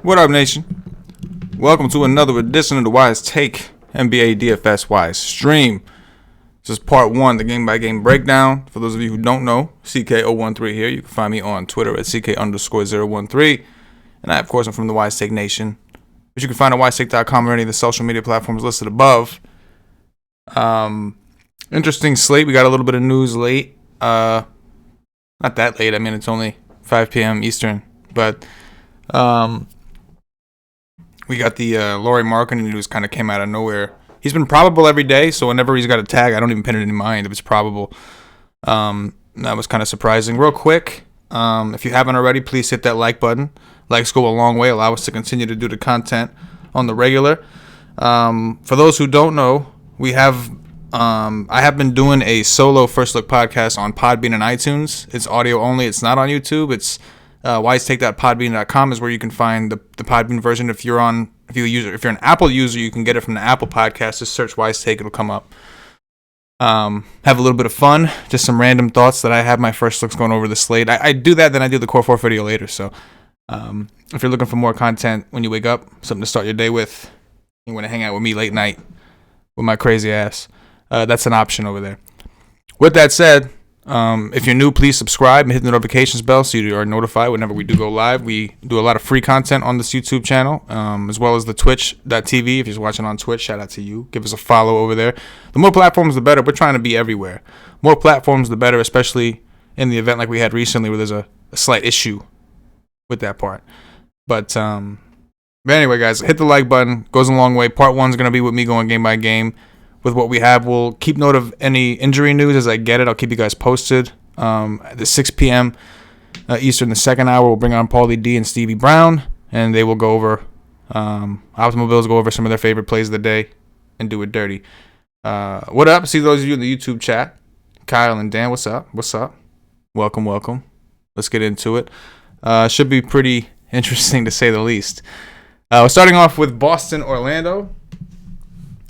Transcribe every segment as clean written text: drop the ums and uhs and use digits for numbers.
What up, nation? Welcome to another edition of the WiseTake NBA DFS Wise Stream. This is part one, the game-by-game breakdown. For those of you who don't know, CK013 here. You can find me on Twitter at CK_013. And I, of course, am from the WiseTake Nation, which you can find at WiseTake.com or any of the social media platforms listed above. Interesting slate. We got a little bit of news late. Not that late. I mean, it's only 5 p.m. Eastern. But we got the Lauri Markkanen news kind of came out of nowhere. He's been probable every day, so whenever he's got a tag, I don't even pin it in mind if it's probable. That was kind of surprising. Real quick, if you haven't already, please hit that like button. Likes go a long way, allow us to continue to do the content on the regular. For those who don't know, I have been doing a solo First Look podcast on Podbean and iTunes. It's audio only. It's not on YouTube. It's wisetake.podbean.com is where you can find the Podbean version. If you're an Apple user, you can get it from the Apple podcast. Just search WiseTake, it'll come up. Have a little bit of fun, just some random thoughts that I have my first looks going over the slate. I do that, then I do the Core 4 video later. So if you're looking for more content when you wake up, something to start your day with, you want to hang out with me late night with my crazy ass, that's an option over there. With that said, if you're new, please subscribe and hit the notifications bell so you are notified whenever we do go live. We do a lot of free content on this YouTube channel, as well as the twitch.tv. If you're watching on Twitch, shout out to you. Give us a follow over there. The more platforms, the better. We're trying to be everywhere. More platforms, the better, especially in the event like we had recently where there's a slight issue with that part. But anyway, guys, hit the like button. Goes a long way. Part one is going to be with me going game by game. With what we have, we'll keep note of any injury news as I get it. I'll keep you guys posted. At the 6 p.m. Eastern, the second hour, we'll bring on Paulie D and Stevie Brown, and they will go over, Optimal Bills go over some of their favorite plays of the day and do it dirty. What up? See those of you in the YouTube chat. Kyle and Dan, what's up? What's up? Welcome, welcome. Let's get into it. Should be pretty interesting to say the least. We're starting off with Boston, Orlando.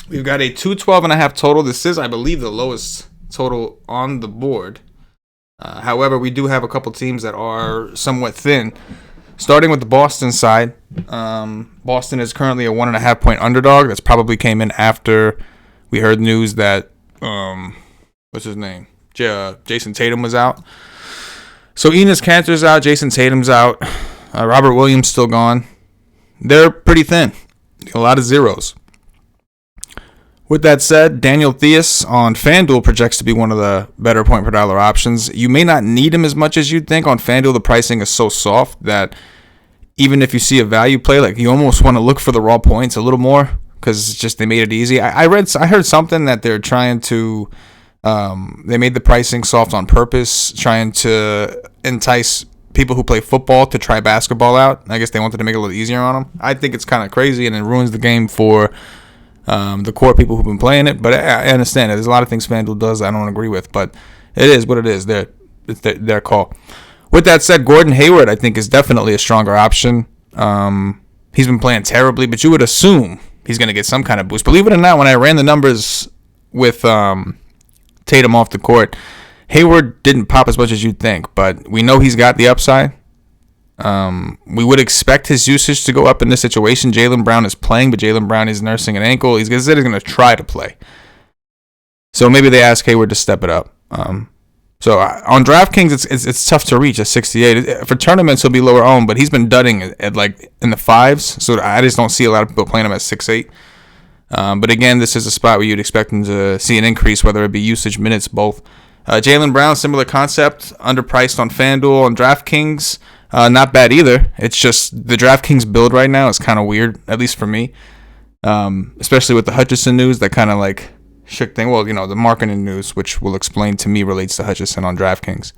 We've got a 212.5 total. This is, I believe, the lowest total on the board. However, we do have a couple teams that are somewhat thin. Starting with the Boston side, Boston is currently a 1.5 point underdog. That's probably came in after we heard news that, what's his name? Jason Tatum was out. So Enes Kanter's out, Jason Tatum's out, Robert Williams still gone. They're pretty thin. A lot of zeros. With that said, Daniel Theus on FanDuel projects to be one of the better point per dollar options. You may not need him as much as you'd think. On FanDuel, the pricing is so soft that even if you see a value play, like you almost want to look for the raw points a little more because it's just they made it easy. I heard something that they're trying to, they made the pricing soft on purpose, trying to entice people who play football to try basketball out. I guess they wanted to make it a little easier on them. I think it's kind of crazy and it ruins the game for the core people who've been playing it, but I understand it. There's a lot of things FanDuel does I don't agree with, but it is what it is. It's their call. With that said, Gordon Hayward I think is definitely a stronger option. He's been playing terribly, but you would assume he's going to get some kind of boost. Believe it or not, when I ran the numbers with Tatum off the court, Hayward didn't pop as much as you'd think, but we know he's got the upside. We would expect his usage to go up in this situation. Jaylen Brown is playing, but Jaylen Brown is nursing an ankle. He's going to try to play. So maybe they ask Hayward to step it up. So on DraftKings, it's tough to reach at 68. For tournaments, he'll be lower owned, but he's been dudding at like in the 5s. So I just don't see a lot of people playing him at 6-8. But again, this is a spot where you'd expect him to see an increase, whether it be usage, minutes, both. Jaylen Brown, similar concept, underpriced on FanDuel. On DraftKings, not bad either. It's just the DraftKings build right now is kind of weird, at least for me. Especially with the Hutchinson news that kind of like shook thing. Well, the Markkanen news, which we'll explain to me, relates to Hutchinson on DraftKings.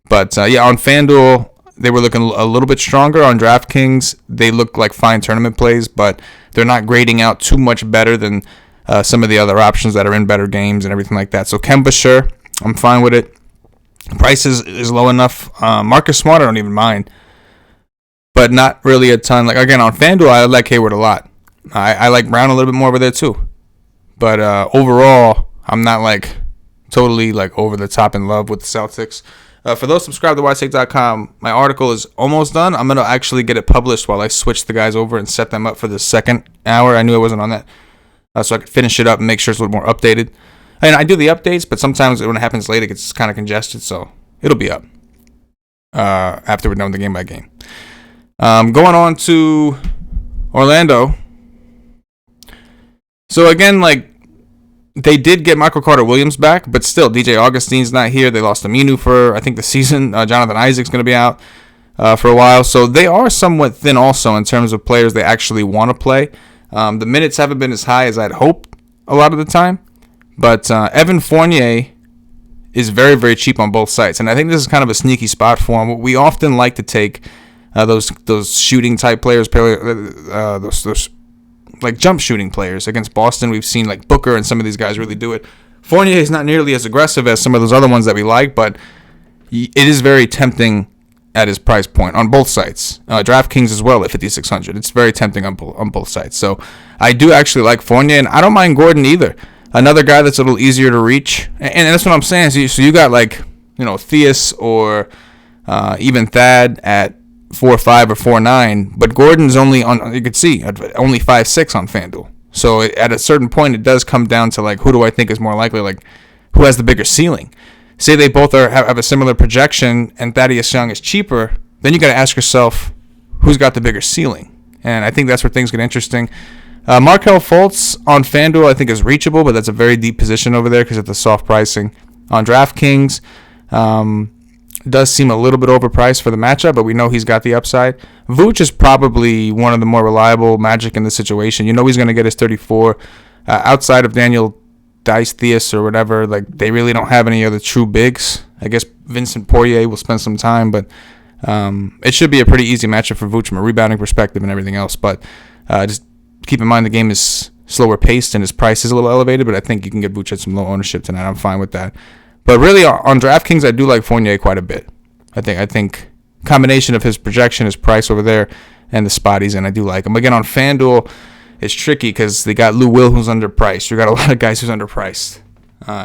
But yeah, on FanDuel, they were looking a little bit stronger. On DraftKings, they look like fine tournament plays, but they're not grading out too much better than some of the other options that are in better games and everything like that. So Kemba, sure, I'm fine with it. Price is low enough. Marcus Smart, I don't even mind. But not really a ton. Like, again, on FanDuel, I like Hayward a lot. I like Brown a little bit more over there, too. But overall, I'm not, like, totally, like, over the top in love with the Celtics. For those subscribed to WiseTake.com, my article is almost done. I'm going to actually get it published while I switch the guys over and set them up for the second hour. I knew I wasn't on that, so I could finish it up and make sure it's a little more updated. And I do the updates, but sometimes when it happens late, it gets kind of congested, so it'll be up after we're done with the game by game. Going on to Orlando. So again, like, they did get Michael Carter-Williams back, but still, DJ Augustine's not here. They lost Aminu for, I think, the season. Jonathan Isaac's going to be out for a while. So they are somewhat thin also in terms of players they actually want to play. The minutes haven't been as high as I'd hoped a lot of the time. But Evan Fournier is very, very cheap on both sites. And I think this is kind of a sneaky spot for him. We often like to take those shooting type players, those like jump shooting players against Boston. We've seen like Booker and some of these guys really do it. Fournier is not nearly as aggressive as some of those other ones that we like, but it is very tempting at his price point on both sites. DraftKings as well at 5,600. It's very tempting on both sites. So I do actually like Fournier, and I don't mind Gordon either. Another guy that's a little easier to reach, and that's what I'm saying. So you got like, Theus or even Thad at 4.5 or 4.9, but Gordon's only on, you could see, only 5.6 on FanDuel. So at a certain point, it does come down to like, who do I think is more likely, like who has the bigger ceiling? Say they both have a similar projection and Thaddeus Young is cheaper, then you got to ask yourself, who's got the bigger ceiling? And I think that's where things get interesting. Markelle Fultz on FanDuel I think is reachable, but that's a very deep position over there because of the soft pricing. On DraftKings, does seem a little bit overpriced for the matchup, but we know he's got the upside. Vooch is probably one of the more reliable Magic in this situation. He's going to get his 34. Outside of Daniel Dice Theus or whatever, like they really don't have any other true bigs. I guess Vincent Poirier will spend some time, but it should be a pretty easy matchup for Vooch from a rebounding perspective and everything else. But just keep in mind the game is slower paced and his price is a little elevated, but I think you can get Vooch at some low ownership tonight. I'm fine with that. But really, on DraftKings, I do like Fournier quite a bit. I think combination of his projection, his price over there, and the spot he's in, I do like him. Again, on FanDuel, it's tricky because they got Lou Will, who's underpriced. You got a lot of guys who's underpriced,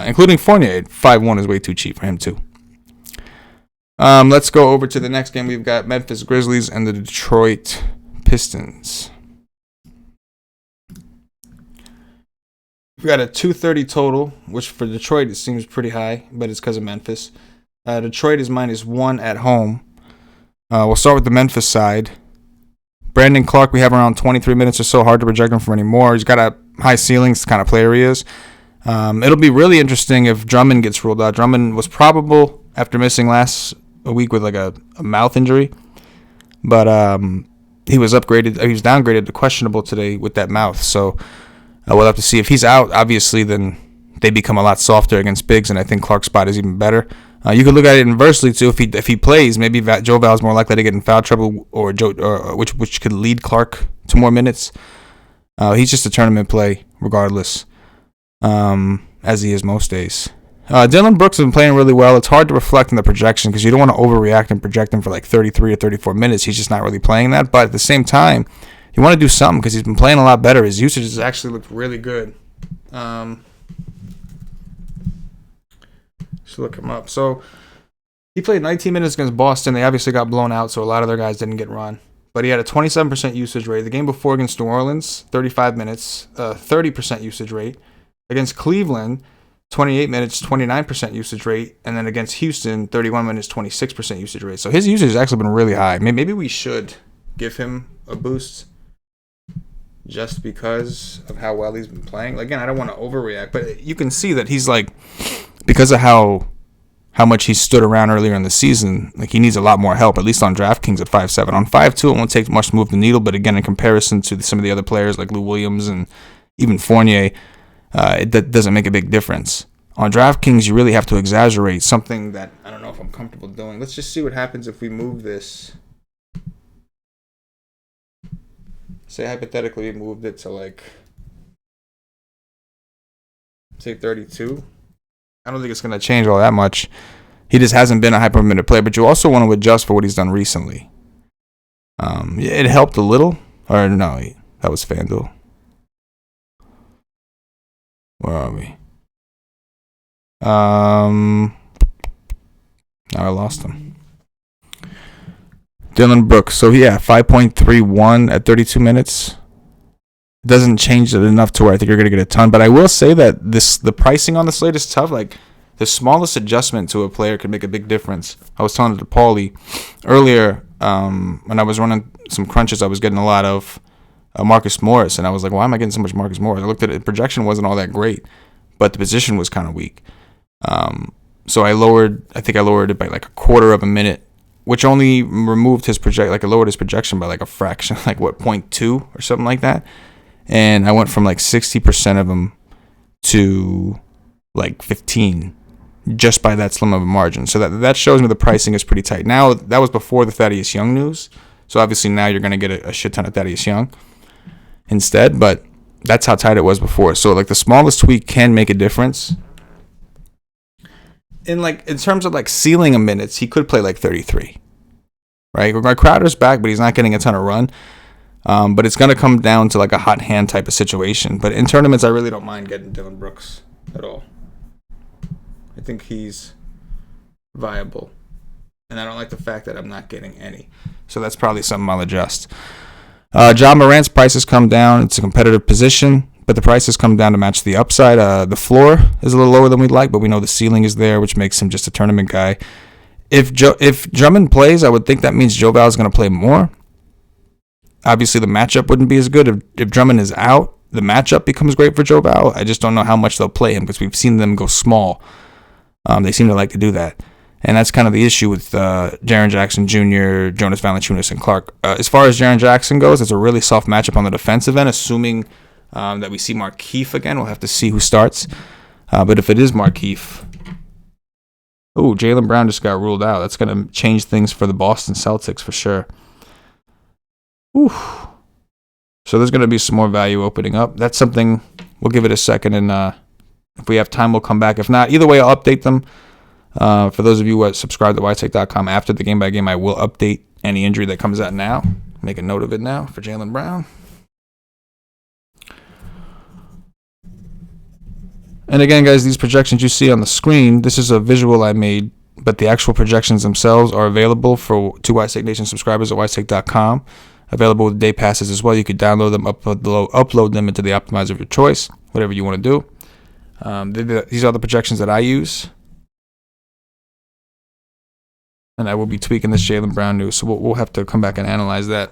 including Fournier. 5.1 is way too cheap for him too. Let's go over to the next game. We've got Memphis Grizzlies and the Detroit Pistons. We got a 230 total, which for Detroit it seems pretty high, but it's because of Memphis. Detroit is -1 at home. We'll start with the Memphis side. Brandon Clark, we have around 23 minutes or so. Hard to project him for any more. He's got a high ceiling, it's the kind of player he is. It'll be really interesting if Drummond gets ruled out. Drummond was probable after missing last week with like a mouth injury, but he was upgraded. He was downgraded to questionable today with that mouth. So we'll have to see if he's out. Obviously, then they become a lot softer against bigs, and I think Clark's spot is even better. You could look at it inversely too. If he plays, maybe Joe Val's more likely to get in foul trouble, or which could lead Clark to more minutes. He's just a tournament play regardless, as he is most days. Dylan Brooks has been playing really well. It's hard to reflect on the projection because you don't want to overreact and project him for like 33 or 34 minutes. He's just not really playing that. But at the same time, you want to do something because he's been playing a lot better. His usage has actually looked really good. Just look him up. So he played 19 minutes against Boston. They obviously got blown out, so a lot of their guys didn't get run. But he had a 27% usage rate. The game before against New Orleans, 35 minutes, 30% usage rate. Against Cleveland, 28 minutes, 29% usage rate. And then against Houston, 31 minutes, 26% usage rate. So his usage has actually been really high. Maybe we should give him a boost just because of how well he's been playing. Again, I don't want to overreact, but you can see that he's like, because of how much he stood around earlier in the season, like he needs a lot more help, at least on DraftKings at 5.7. On 5.2, it won't take much to move the needle, but again, in comparison to some of the other players like Lou Williams and even Fournier, that doesn't make a big difference. On DraftKings, you really have to exaggerate something that I don't know if I'm comfortable doing. Let's just see what happens if we move this. Say hypothetically we moved it to like, say 32. I don't think it's going to change all that much. He just hasn't been a high-per-minute player, but you also want to adjust for what he's done recently. It helped a little. Or no, that was FanDuel. Where are we? Now I lost him. Dylan Brooks. So, yeah, 5.31 at 32 minutes. Doesn't change it enough to where I think you're going to get a ton. But I will say that the pricing on the slate is tough. Like, the smallest adjustment to a player could make a big difference. I was telling it to Paulie earlier when I was running some crunches, I was getting a lot of Marcus Morris. And I was like, why am I getting so much Marcus Morris? I looked at it. The projection wasn't all that great, but the position was kind of weak. So I think I lowered it by like a quarter of a minute, which only removed his I lowered his projection by like a fraction, like 0.2 or something like that. And I went from like 60% of them to like 15 just by that slim of a margin. So that shows me the pricing is pretty tight. Now, that was before the Thaddeus Young news. So obviously now you're going to get a shit ton of Thaddeus Young instead, but that's how tight it was before. So like the smallest tweak can make a difference. In terms of like ceiling of minutes, he could play like 33. Right? My Crowder's back, but he's not getting a ton of run. But it's going to come down to like a hot hand type of situation. But in tournaments, I really don't mind getting Dylan Brooks at all. I think he's viable. And I don't like the fact that I'm not getting any. So that's probably something I'll adjust. Ja Morant's prices come down. It's a competitive position, but the prices come down to match the upside. The floor is a little lower than we'd like, but we know the ceiling is there, which makes him just a tournament guy. If Drummond plays, I would think that means Joval is going to play more. Obviously, the matchup wouldn't be as good. If Drummond is out, the matchup becomes great for Joval. I just don't know how much they'll play him because we've seen them go small. They seem to like to do that. And that's kind of the issue with Jaren Jackson Jr., Jonas Valanciunas, and Clark. As far as Jaren Jackson goes, it's a really soft matchup on the defensive end, assuming that we see Markieff again. We'll have to see who starts. But if it is Markieff, Jaylen Brown just got ruled out. That's going to change things for the Boston Celtics for sure. So there's going to be some more value opening up. That's something we'll give it a second, and if we have time, we'll come back. If not, either way, I'll update them. For those of you who subscribe to WiseTake.com, after the game by game, I will update any injury that comes out now. Make a note of it now for Jaylen Brown. And again, guys, these projections you see on the screen, this is a visual I made, but the actual projections themselves are available to WiseTake Nation subscribers at WiseTake.com. Available with day passes as well. You could download them, upload them into the optimizer of your choice, whatever you want to do. These are the projections that I use. And I will be tweaking this Jaylen Brown news, so we'll have to come back and analyze that.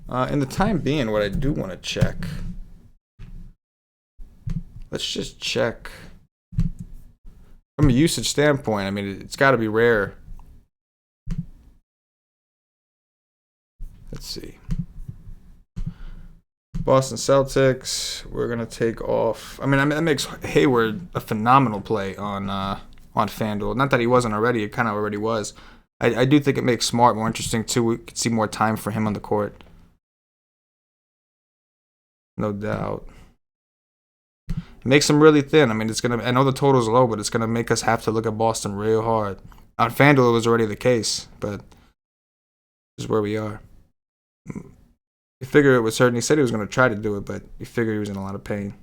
In the time being, what I do want to check. Let's just check. From a usage standpoint, I mean, it's got to be rare. Let's see. Boston Celtics, we're going to take off. I mean, that makes Hayward a phenomenal play on FanDuel. Not that he wasn't already. It kind of already was. I do think it makes Smart more interesting, too. We could see more time for him on the court. No doubt. It makes him really thin. I mean, I know the total's low, but it's going to make us have to look at Boston real hard. On FanDuel, it was already the case, but this is where we are. You figure it was certain. He said he was going to try to do it, but you figure he was in a lot of pain.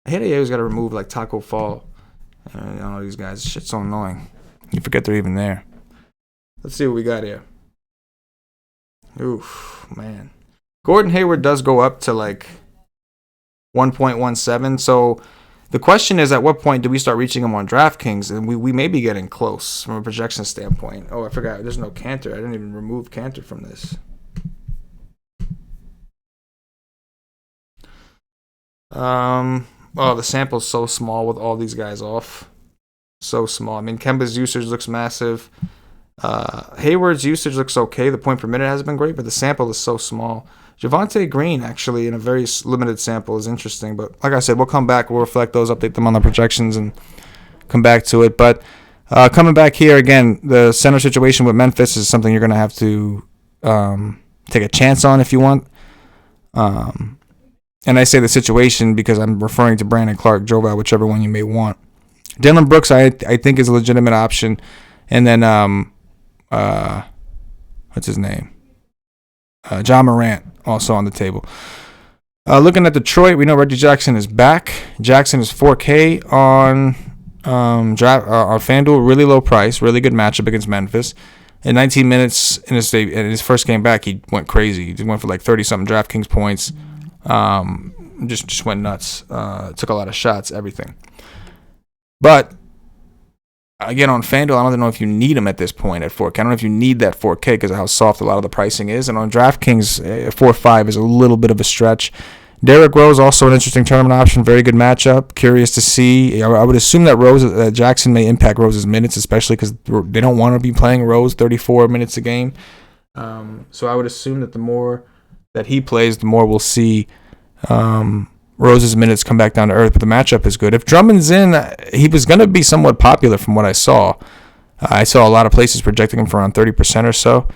I hate he always got to remove like Taco Fall. I don't know these guys. Shit's so annoying. You forget they're even there. Let's see what we got here. Oof, man. Gordon Hayward does go up to like 1.17. So the question is, at what point do we start reaching him on DraftKings? And we may be getting close from a projection standpoint. Oh, I forgot. There's no Cantor. I didn't even remove Cantor from this. Oh, the sample's so small with all these guys off. So small. I mean, Kemba's usage looks massive. Hayward's usage looks okay. The point per minute hasn't been great, but the sample is so small. Javonte Green, actually, in a very limited sample, is interesting. But like I said, we'll come back. We'll reflect those, update them on the projections, and come back to it. But coming back here, again, the center situation with Memphis is something you're going to have to take a chance on if you want. And I say the situation because I'm referring to Brandon Clark, Joval, whichever one you may want. Dylan Brooks, I think, is a legitimate option. And then, what's his name? Ja Morant, also on the table. Looking at Detroit, we know Reggie Jackson is back. Jackson is 4K on on FanDuel, really low price, really good matchup against Memphis. In 19 minutes in his first game back, he went crazy. He went for like 30-something DraftKings points. Just went nuts. Took a lot of shots, everything. But again, on FanDuel, I don't know if you need him at this point at 4K. I don't know if you need that 4K because of how soft a lot of the pricing is. And on DraftKings, 4.5 is a little bit of a stretch. Derrick Rose, also an interesting tournament option. Very good matchup. Curious to see. I would assume that Jackson may impact Rose's minutes, especially because they don't want to be playing Rose 34 minutes a game. So I would assume that the more that he plays, the more we'll see Rose's minutes come back down to earth. But the matchup is good. If Drummond's in, he was going to be somewhat popular from what I saw. I saw a lot of places projecting him for around 30% or so.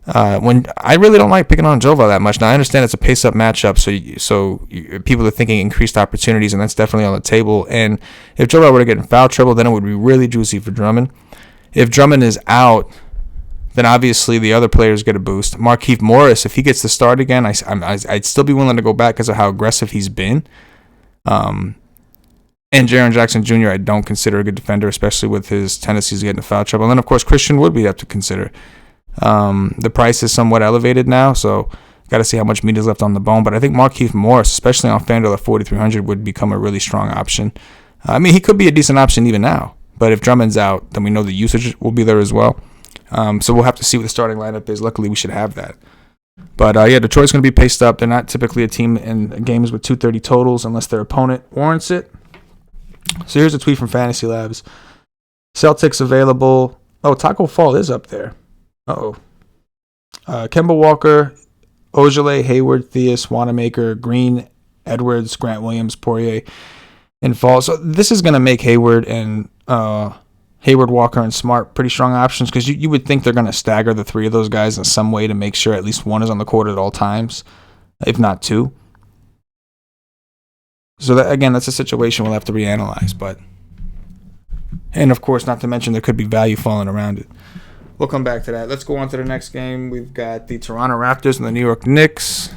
When I really don't like picking on Jovo that much. Now I understand it's a pace-up matchup, so people are thinking increased opportunities, and that's definitely on the table. And if Jovo were to get in foul trouble, then it would be really juicy for Drummond. If Drummond is out, then obviously the other players get a boost. Markieff Morris, if he gets the start again, I'd still be willing to go back because of how aggressive he's been. And Jaren Jackson Jr. I don't consider a good defender, especially with his tendencies to get into foul trouble. And then of course Christian Wood we have to consider. The price is somewhat elevated now, so got to see how much meat is left on the bone. But I think Markieff Morris, especially on FanDuel at 4,300, would become a really strong option. I mean, he could be a decent option even now. But if Drummond's out, then we know the usage will be there as well. So we'll have to see what the starting lineup is. Luckily, we should have that. But Detroit's going to be paced up. They're not typically a team in games with 230 totals unless their opponent warrants it. So here's a tweet from Fantasy Labs. Celtics available. Oh, Taco Fall is up there. Kemba Walker, Ojale, Hayward, Theus, Wanamaker, Green, Edwards, Grant Williams, Poirier, and Fall. So this is going to make Hayward, Walker, and Smart pretty strong options because you would think they're going to stagger the three of those guys in some way to make sure at least one is on the court at all times, if not two. So that's a situation we'll have to reanalyze. And of course, not to mention there could be value falling around it. We'll come back to that. Let's go on to the next game. We've got the Toronto Raptors and the New York Knicks.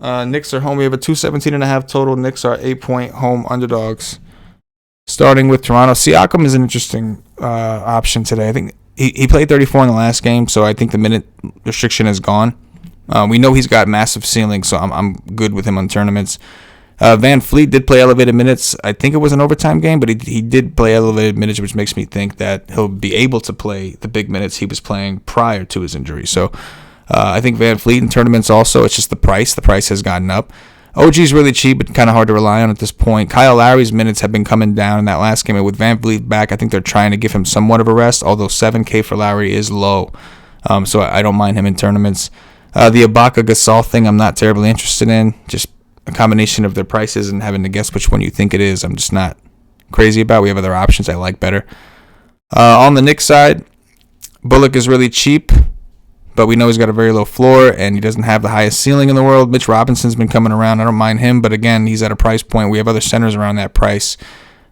Knicks are home. We have a 217.5 total. Knicks are 8-point home underdogs. Starting with Toronto, Siakam is an interesting option today. I think he played 34 in the last game, so I think the minute restriction is gone. We know he's got massive ceiling, so I'm good with him on tournaments. Van Fleet did play elevated minutes. I think it was an overtime game, but he did play elevated minutes, which makes me think that he'll be able to play the big minutes he was playing prior to his injury. So I think Van Fleet in tournaments also, it's just the price. The price has gotten up. OG's really cheap, but kind of hard to rely on at this point. Kyle Lowry's minutes have been coming down in that last game. And with Van Vliet back, I think they're trying to give him somewhat of a rest, although 7K for Lowry is low. So I don't mind him in tournaments. The Ibaka Gasol thing I'm not terribly interested in. Just a combination of their prices and having to guess which one you think it is. I'm just not crazy about. We have other options I like better. On the Knicks side, Bullock is really cheap, but we know he's got a very low floor and he doesn't have the highest ceiling in the world. Mitch Robinson's been coming around. I don't mind him, but again, he's at a price point. We have other centers around that price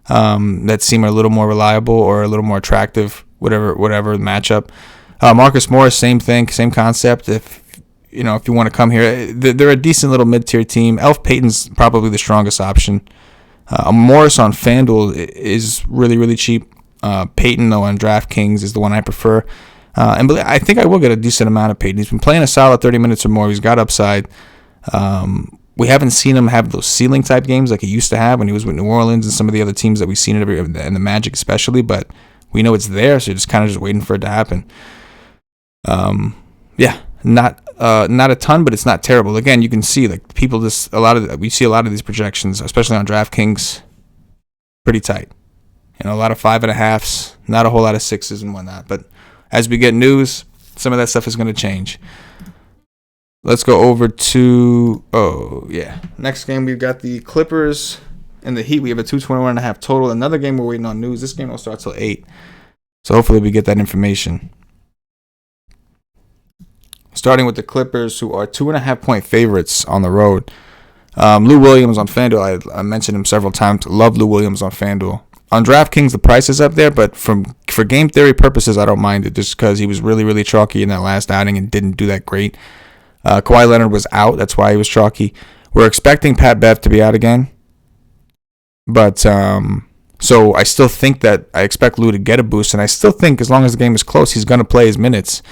that seem a little more reliable or a little more attractive, whatever the matchup. Marcus Morris, same thing, same concept. If you want to come here, they're a decent little mid-tier team. Elf Payton's probably the strongest option. Morris on FanDuel is really, really cheap. Payton, though, on DraftKings is the one I prefer. And I think I will get a decent amount of Payton. He's been playing a solid 30 minutes or more. He's got upside. We haven't seen him have those ceiling-type games like he used to have when he was with New Orleans and some of the other teams that we've seen and the Magic especially, but we know it's there, so you're just kind of just waiting for it to happen. Not a ton, but it's not terrible. Again, you can see like people we see a lot of these projections, especially on DraftKings, pretty tight. A lot of 5.5s, not a whole lot of 6s and whatnot. But as we get news, some of that stuff is going to change. Let's go over to next game we've got the Clippers and the Heat. We have a 221.5 total. Another game we're waiting on news. This game will start till 8, so hopefully we get that information. Starting with the Clippers, who are 2.5-point favorites on the road. Lou Williams on FanDuel, I mentioned him several times. Love Lou Williams on FanDuel. On DraftKings, the price is up there, but for game theory purposes, I don't mind it just because he was really, really chalky in that last outing and didn't do that great. Kawhi Leonard was out. That's why he was chalky. We're expecting Pat Bev to be out again. But so I still think that I expect Lou to get a boost, and I still think as long as the game is close, he's going to play his minutes.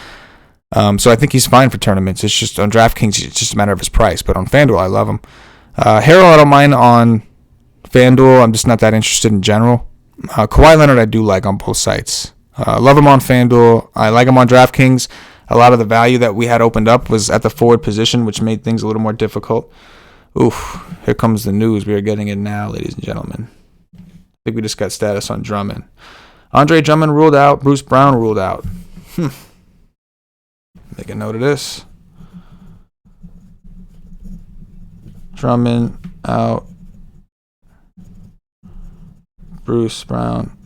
So I think he's fine for tournaments. It's just on DraftKings, it's just a matter of his price. But on FanDuel, I love him. Harrell, I don't mind on FanDuel. I'm just not that interested in general. Kawhi Leonard, I do like on both sites. Love him on FanDuel. I like him on DraftKings. A lot of the value that we had opened up was at the forward position, which made things a little more difficult. Oof, here comes the news. We are getting it now, ladies and gentlemen. I think we just got status on Drummond. Andre Drummond ruled out. Bruce Brown ruled out. Make a note of this. Drummond out. Bruce Brown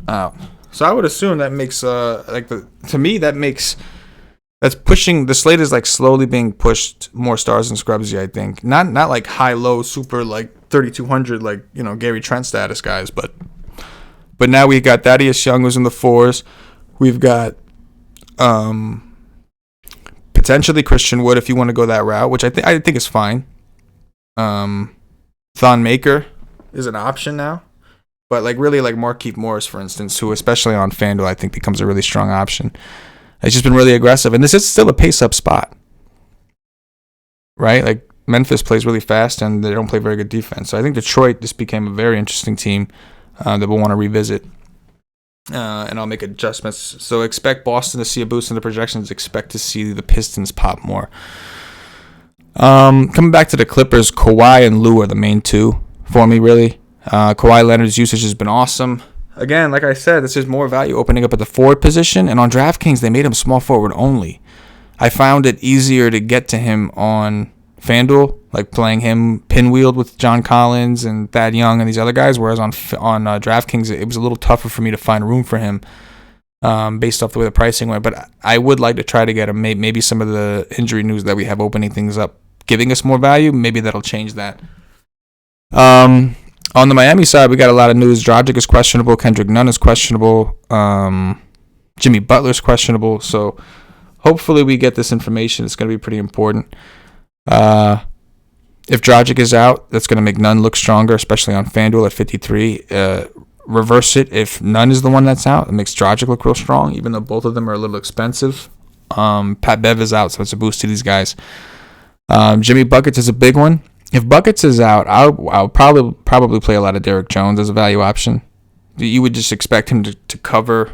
out. So I would assume that makes to me that's pushing the slate is like slowly being pushed more stars and scrubsy, I think. Not like high low super like 3200 like, Gary Trent status guys, but now we got Thaddeus Young who's in the 4s. We've got potentially Christian Wood if you want to go that route, which I think is fine. Thon Maker is an option now. But really Markieff Morris, for instance, who especially on FanDuel I think becomes a really strong option. It's just been really aggressive, and this is still a pace-up spot, right? Like Memphis plays really fast, and they don't play very good defense. So I think Detroit just became a very interesting team that we'll want to revisit, and I'll make adjustments. So expect Boston to see a boost in the projections. Expect to see the Pistons pop more. Coming back to the Clippers, Kawhi and Lou are the main two for me, really. Kawhi Leonard's usage has been awesome. Again, like I said, this is more value opening up at the forward position. And on DraftKings, they made him small forward only. I found it easier to get to him on FanDuel, like playing him pinwheeled with John Collins and Thad Young and these other guys. Whereas on DraftKings, it was a little tougher for me to find room for him based off the way the pricing went. But I would like to try to get him. Maybe some of the injury news that we have opening things up, giving us more value. Maybe that'll change that. On the Miami side, we got a lot of news. Dragic is questionable. Kendrick Nunn is questionable. Jimmy Butler's questionable. So hopefully we get this information. It's going to be pretty important. If Dragic is out, that's going to make Nunn look stronger, especially on FanDuel at 53. Reverse it. If Nunn is the one that's out, it makes Dragic look real strong, even though both of them are a little expensive. Pat Bev is out, so it's a boost to these guys. Jimmy Buckets is a big one. If Buckets is out, I'll probably play a lot of Derrick Jones as a value option. You would just expect him to cover.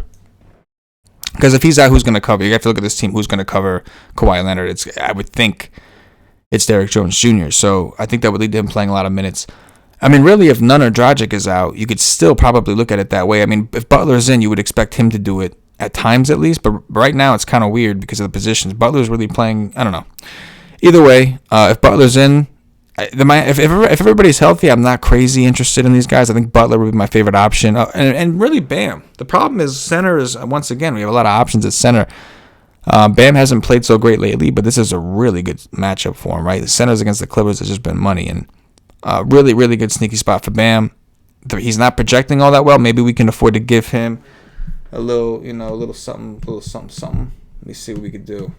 Because if he's out, who's going to cover? You have to look at this team. Who's going to cover Kawhi Leonard? I would think it's Derrick Jones Jr. So I think that would lead to him playing a lot of minutes. I mean, really, if Nunn or Dragic is out, you could still probably look at it that way. I mean, if Butler's in, you would expect him to do it at times at least. But right now, it's kind of weird because of the positions. Butler's really playing, I don't know. Either way, if Butler's in, if everybody's healthy, I'm not crazy interested in these guys. I think Butler would be my favorite option. And really, Bam. The problem is center is, once again, we have a lot of options at center. Bam hasn't played so great lately, but this is a really good matchup for him, right? The centers against the Clippers has just been money. And really, really good sneaky spot for Bam. He's not projecting all that well. Maybe we can afford to give him a little something. Let me see what we could do.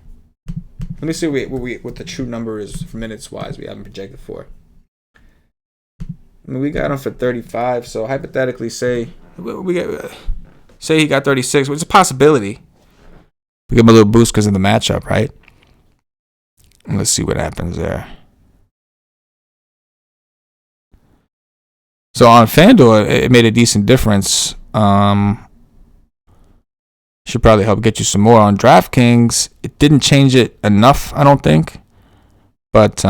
Let me see what the true number is for minutes wise we haven't projected for. I mean, we got him for 35, so hypothetically say he got 36, which is a possibility. We give him a little boost because of the matchup, right? And let's see what happens there. So on FanDuel, it made a decent difference. Should probably help get you some more. On DraftKings, it didn't change it enough, I don't think. But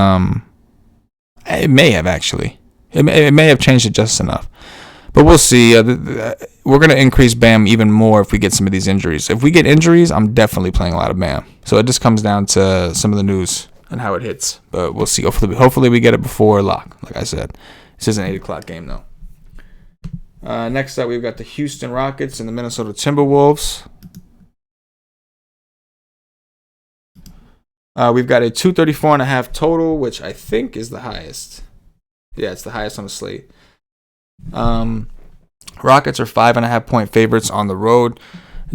it may have actually. It may have changed it just enough. But we'll see. We're going to increase Bam even more if we get some of these injuries. If we get injuries, I'm definitely playing a lot of Bam. So it just comes down to some of the news and how it hits. But we'll see. Hopefully we get it before lock, like I said. This is an 8 o'clock game, though. Next up, we've got the Houston Rockets and the Minnesota Timberwolves. We've got a 234.5 total, which I think is the highest. Yeah, it's the highest on the slate. Rockets are 5.5 point favorites on the road.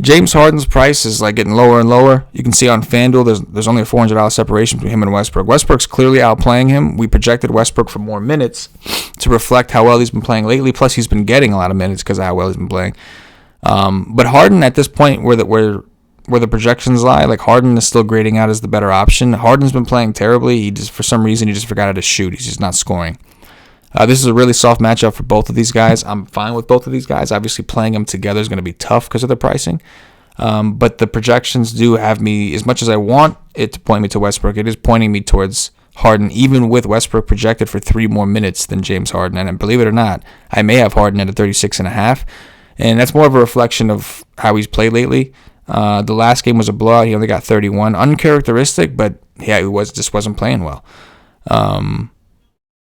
James Harden's price is like getting lower and lower. You can see on FanDuel there's only a $400 separation between him and Westbrook. Westbrook's clearly outplaying him. We projected Westbrook for more minutes to reflect how well he's been playing lately. Plus, he's been getting a lot of minutes because of how well he's been playing. But Harden at this point, where the projections lie, like Harden is still grading out as the better option. Harden's been playing terribly. He just, for some reason, he just forgot how to shoot. He's just not scoring. This is a really soft matchup for both of these guys. I'm fine with both of these guys. Obviously, playing them together is going to be tough because of the pricing. But the projections do have me, as much as I want it to point me to Westbrook, it is pointing me towards Harden, even with Westbrook projected for 3 more minutes than James Harden. And believe it or not, I may have Harden at a 36.5. And that's more of a reflection of how he's played lately. The last game was a blowout. He only got 31. Uncharacteristic, but yeah, he just wasn't playing well.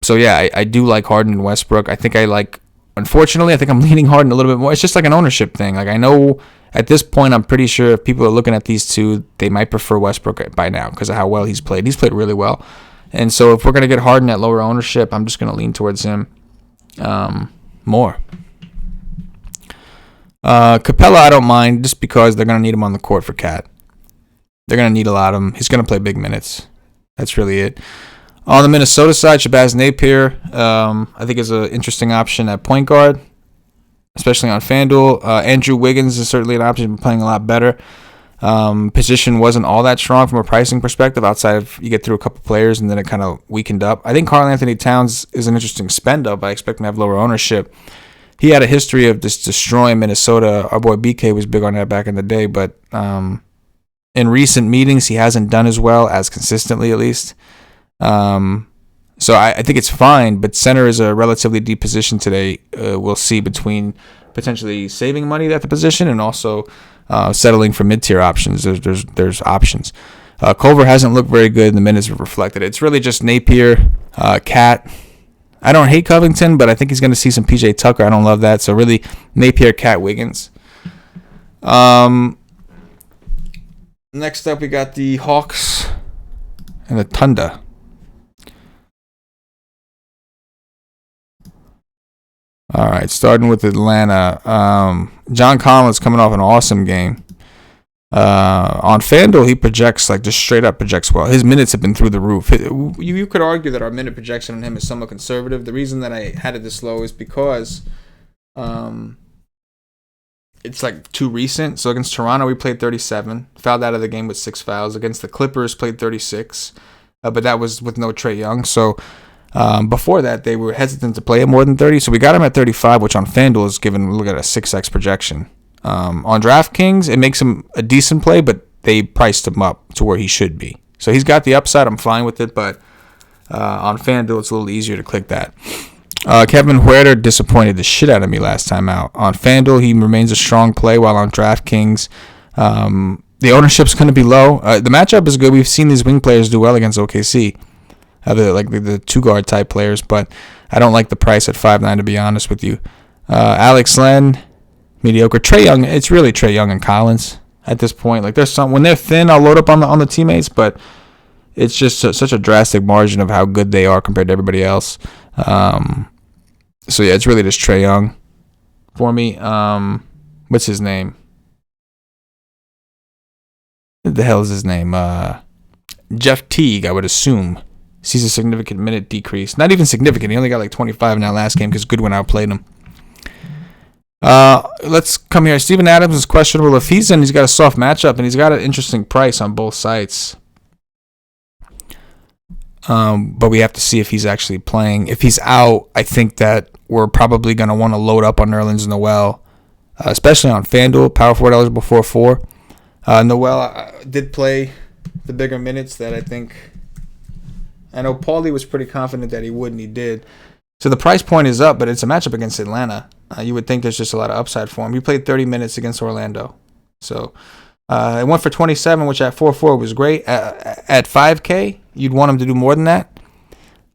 So yeah, I do like Harden and Westbrook. Unfortunately, I think I'm leaning Harden a little bit more. It's just like an ownership thing. Like I know at this point, I'm pretty sure if people are looking at these two, they might prefer Westbrook by now because of how well he's played. He's played really well. And so if we're going to get Harden at lower ownership, I'm just going to lean towards him more. Capella, I don't mind just because they're going to need him on the court for Cat. They're going to need a lot of him. He's going to play big minutes. That's really it. On the Minnesota side, Shabazz Napier, I think is an interesting option at point guard, especially on FanDuel. Andrew Wiggins is certainly an option. He's been playing a lot better. Position wasn't all that strong from a pricing perspective outside of you get through a couple players and then it kind of weakened up. I think Karl Anthony Towns is an interesting spend up. I expect him to have lower ownership. He had a history of just destroying Minnesota. Our boy BK was big on that back in the day, but in recent meetings, he hasn't done as well, as consistently at least. So I think it's fine, but center is a relatively deep position today. We'll see between potentially saving money at the position and also settling for mid-tier options. There's options. Culver hasn't looked very good, and the minutes have reflected it. It's really just Napier, Cat. I don't hate Covington, but I think he's going to see some PJ Tucker. I don't love that. So really, Napier, Cat, Wiggins. Next up, we got the Hawks and the Thunder. All right, starting with Atlanta. John Collins coming off an awesome game. On FanDuel, he projects, like just straight up projects well. His minutes have been through the roof. You could argue that our minute projection on him is somewhat conservative. The reason that I had it this low is because it's like too recent. So against Toronto, we played 37, fouled out of the game with 6 fouls. Against the Clippers, played 36, but that was with no Trae Young. So before that, they were hesitant to play him more than 30. So we got him at 35, which on FanDuel is given, look at a 6x projection. On DraftKings, it makes him a decent play, but they priced him up to where he should be. So he's got the upside. I'm fine with it, but on FanDuel, it's a little easier to click that. Kevin Huerter disappointed the shit out of me last time out. On FanDuel, he remains a strong play, while on DraftKings, the ownership's going to be low. The matchup is good. We've seen these wing players do well against OKC, the two-guard type players, but I don't like the price at 5.9, to be honest with you. Alex Len, mediocre. Trae Young, it's really Trae Young and Collins at this point. Like there's some when they're thin, I'll load up on the teammates, but it's just such a drastic margin of how good they are compared to everybody else. So yeah, it's really just Trae Young for me. What's his name? What the hell is his name? Jeff Teague, I would assume, sees a significant minute decrease. Not even significant. He only got like 25 in that last game because Goodwin outplayed him. Let's come here. Steven Adams is questionable. If he's in, he's got a soft matchup, and he's got an interesting price on both sites. But we have to see if he's actually playing. If he's out, I think that we're probably going to want to load up on Nerlens Noel, especially on FanDuel. Power forward eligible 4-4. Noel did play the bigger minutes that I think. I know Paulie was pretty confident that he would, and he did. So the price point is up, but it's a matchup against Atlanta. You would think there's just a lot of upside for him. He played 30 minutes against Orlando. So it went for 27, which at 4-4 was great. At 5K, you'd want him to do more than that.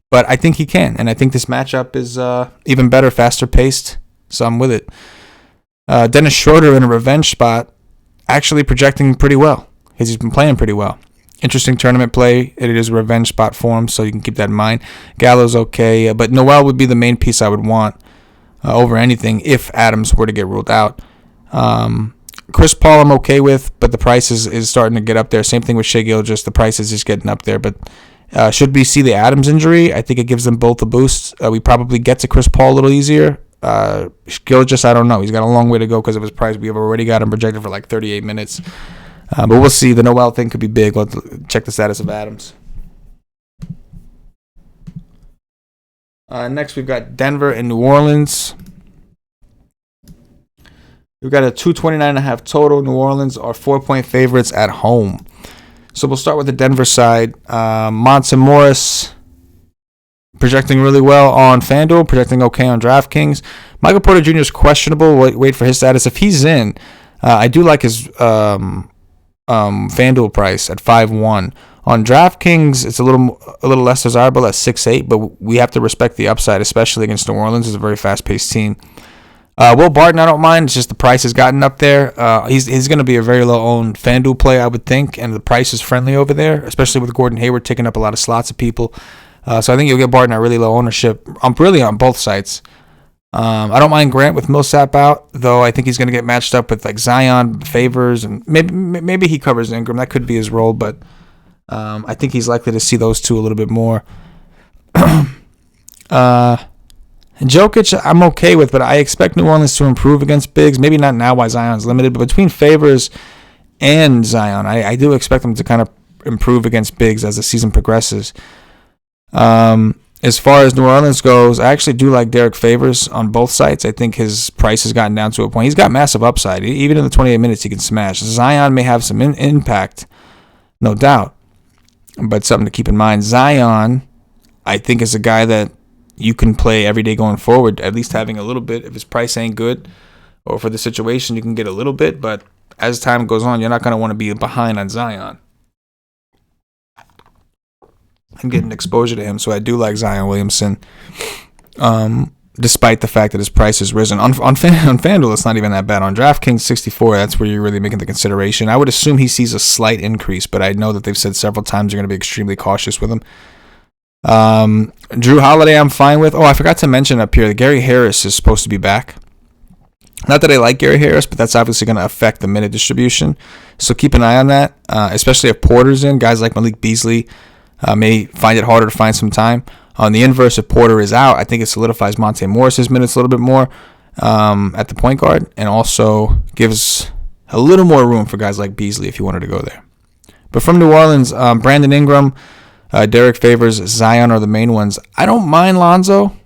But I think he can. And I think this matchup is even better, faster paced. So I'm with it. Dennis Schroeder in a revenge spot, actually projecting pretty well. He's been playing pretty well. Interesting tournament play. It is a revenge spot for him, so you can keep that in mind. Gallo's okay, but Noel would be the main piece I would want over anything if Adams were to get ruled out. Chris Paul I'm okay with, but the price is starting to get up there. Same thing with Shai Gilgeous. The price is just getting up there. But should we see the Adams injury, I think it gives them both a boost. We probably get to Chris Paul a little easier. Gilgeous, I don't know. He's got a long way to go because of his price. We have already got him projected for like 38 minutes. But we'll see. The Noel thing could be big. We'll check the status of Adams. Next, we've got Denver and New Orleans. We've got a 229.5 total. New Orleans are 4-point favorites at home. So we'll start with the Denver side. Monte Morris projecting really well on FanDuel, projecting okay on DraftKings. Michael Porter Jr. is questionable. Wait for his status. If he's in, I do like his FanDuel price at 5-1. On DraftKings, it's a little less desirable at 6-8, but we have to respect the upside, especially against New Orleans. It's a very fast-paced team. Will Barton, I don't mind. It's just the price has gotten up there. He's going to be a very low-owned FanDuel play, I would think, and the price is friendly over there, especially with Gordon Hayward taking up a lot of slots of people. So I think you'll get Barton at really low ownership. I'm really on both sides. I don't mind Grant with Millsap out, though I think he's going to get matched up with like Zion, Favors, and maybe he covers Ingram. That could be his role, but I think he's likely to see those two a little bit more. Jokic, I'm okay with, but I expect New Orleans to improve against bigs. Maybe not now while Zion's limited, but between Favors and Zion, I do expect them to kind of improve against bigs as the season progresses. As far as New Orleans goes, I actually do like Derek Favors on both sides. I think his price has gotten down to a point. He's got massive upside. Even in the 28 minutes, he can smash. Zion may have some impact, no doubt, but something to keep in mind. Zion, I think, is a guy that you can play every day going forward, at least having a little bit. If his price ain't good or for the situation, you can get a little bit, but as time goes on, you're not going to want to be behind on Zion and getting exposure to him. So I do like Zion Williamson, despite the fact that his price has risen. On FanDuel, it's not even that bad. On DraftKings 64, that's where you're really making the consideration. I would assume he sees a slight increase, but I know that they've said several times you're going to be extremely cautious with him. Drew Holiday, I'm fine with. Oh, I forgot to mention up here that Gary Harris is supposed to be back. Not that I like Gary Harris, but that's obviously going to affect the minute distribution. So keep an eye on that, especially if Porter's in. Guys like Malik Beasley may find it harder to find some time. On the inverse, if Porter is out, I think it solidifies Monte Morris's minutes a little bit more at the point guard, and also gives a little more room for guys like Beasley if you wanted to go there. But from New Orleans, Brandon Ingram, Derek Favors, Zion are the main ones. I don't mind Lonzo.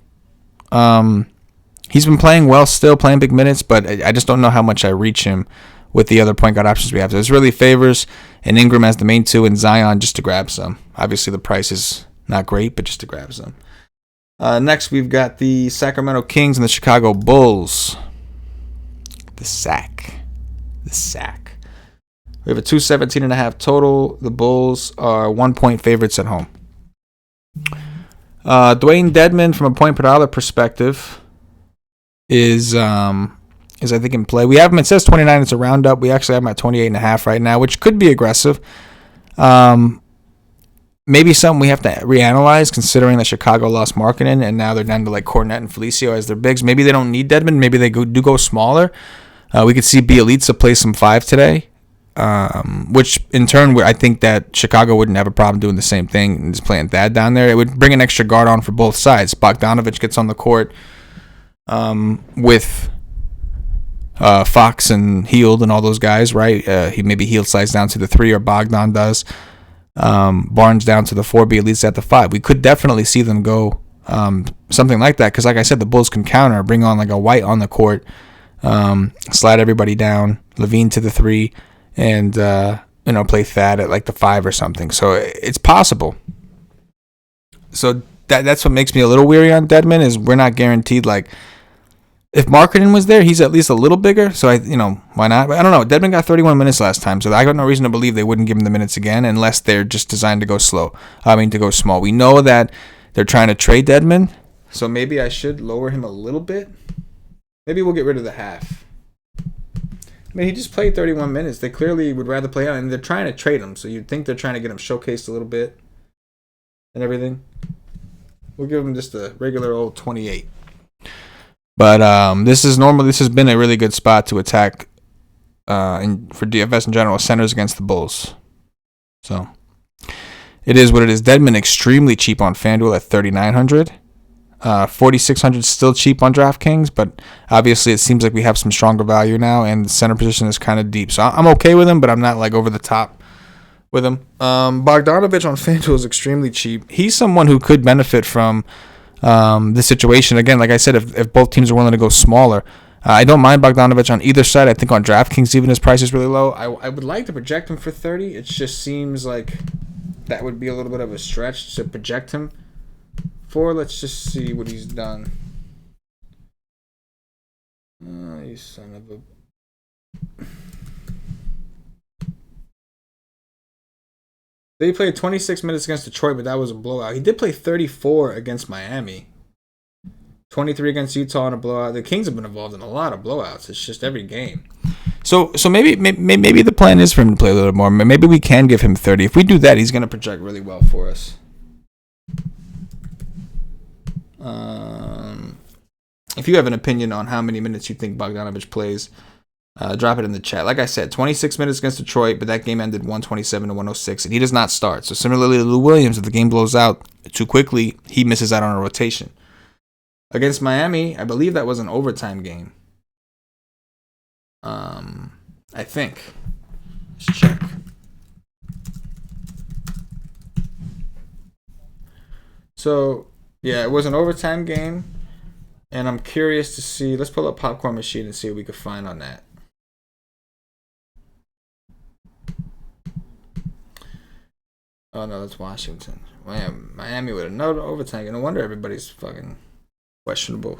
He's been playing well still, playing big minutes, but I just don't know how much I reach him with the other point guard options we have. So it's really Favors and Ingram as the main two, and Zion just to grab some. Obviously, the price is not great, but just to grab some. Next, we've got the Sacramento Kings and the Chicago Bulls. The sack. We have a 217.5 total. The Bulls are 1-point favorites at home. Dwayne Dedmon, from a point per dollar perspective, is I think in play. We have him. It says 29. It's a roundup. We actually have him at 28.5 right now, which could be aggressive. Maybe something we have to reanalyze, considering that Chicago lost Markkanen and now they're down to like Cornette and Felicio as their bigs. Maybe they don't need Dedmon. Maybe they do go smaller. We could see Bielitsa play some 5 today. Which in turn, I think that Chicago wouldn't have a problem doing the same thing and just playing Thad down there. It would bring an extra guard on for both sides. Bogdanovich gets on the court with Fox and Hield and all those guys, right? Hield slides down to the 3, or Bogdan does. Barnes down to the 4, Bielitsa at the 5. We could definitely see them go something like that because, like I said, the Bulls can counter, bring on like a White on the court, slide everybody down, Levine to the 3. And, play Thad at like the 5 or something. So it's possible. So that's what makes me a little weary on Dedmon, is we're not guaranteed. Like, if Markkanen was there, he's at least a little bigger. So, why not? But I don't know. Dedmon got 31 minutes last time. So I got no reason to believe they wouldn't give him the minutes again unless they're just designed to go to go small. We know that they're trying to trade Dedmon. So maybe I should lower him a little bit. Maybe we'll get rid of the half. I mean, he just played 31 minutes. They clearly would rather play out, and they're trying to trade him. So you'd think they're trying to get him showcased a little bit and everything. We'll give him just a regular old 28. But this has been a really good spot to attack for DFS in general, centers against the Bulls. So it is what it is. Dedmon extremely cheap on FanDuel at 3,900. 4,600 still cheap on DraftKings, but obviously it seems like we have some stronger value now, and the center position is kind of deep. So I'm okay with him, but I'm not like over the top with him. Bogdanovich on FanDuel is extremely cheap. He's someone who could benefit from the situation. Again, like I said, if both teams are willing to go smaller, I don't mind Bogdanovich on either side. I think on DraftKings, even his price is really low. I would like to project him for 30. It just seems like that would be a little bit of a stretch to project him for. Let's just see what he's done. Oh, you son of a... They played 26 minutes against Detroit, but that was a blowout. He did play 34 against Miami. 23 against Utah in a blowout. The Kings have been involved in a lot of blowouts. It's just every game. So maybe the plan is for him to play a little more. Maybe we can give him 30. If we do that, he's going to project really well for us. If you have an opinion on how many minutes you think Bogdanovich plays, drop it in the chat. Like I said, 26 minutes against Detroit, but that game ended 127 to 106, and he does not start. So similarly to Lou Williams, if the game blows out too quickly, he misses out on a rotation. Against Miami, I believe that was an overtime game. I think. Let's check. So, yeah, it was an overtime game. And I'm curious to see. Let's pull up Popcorn Machine and see what we could find on that. Oh, no, that's Washington. Miami with another overtime. No wonder everybody's fucking questionable.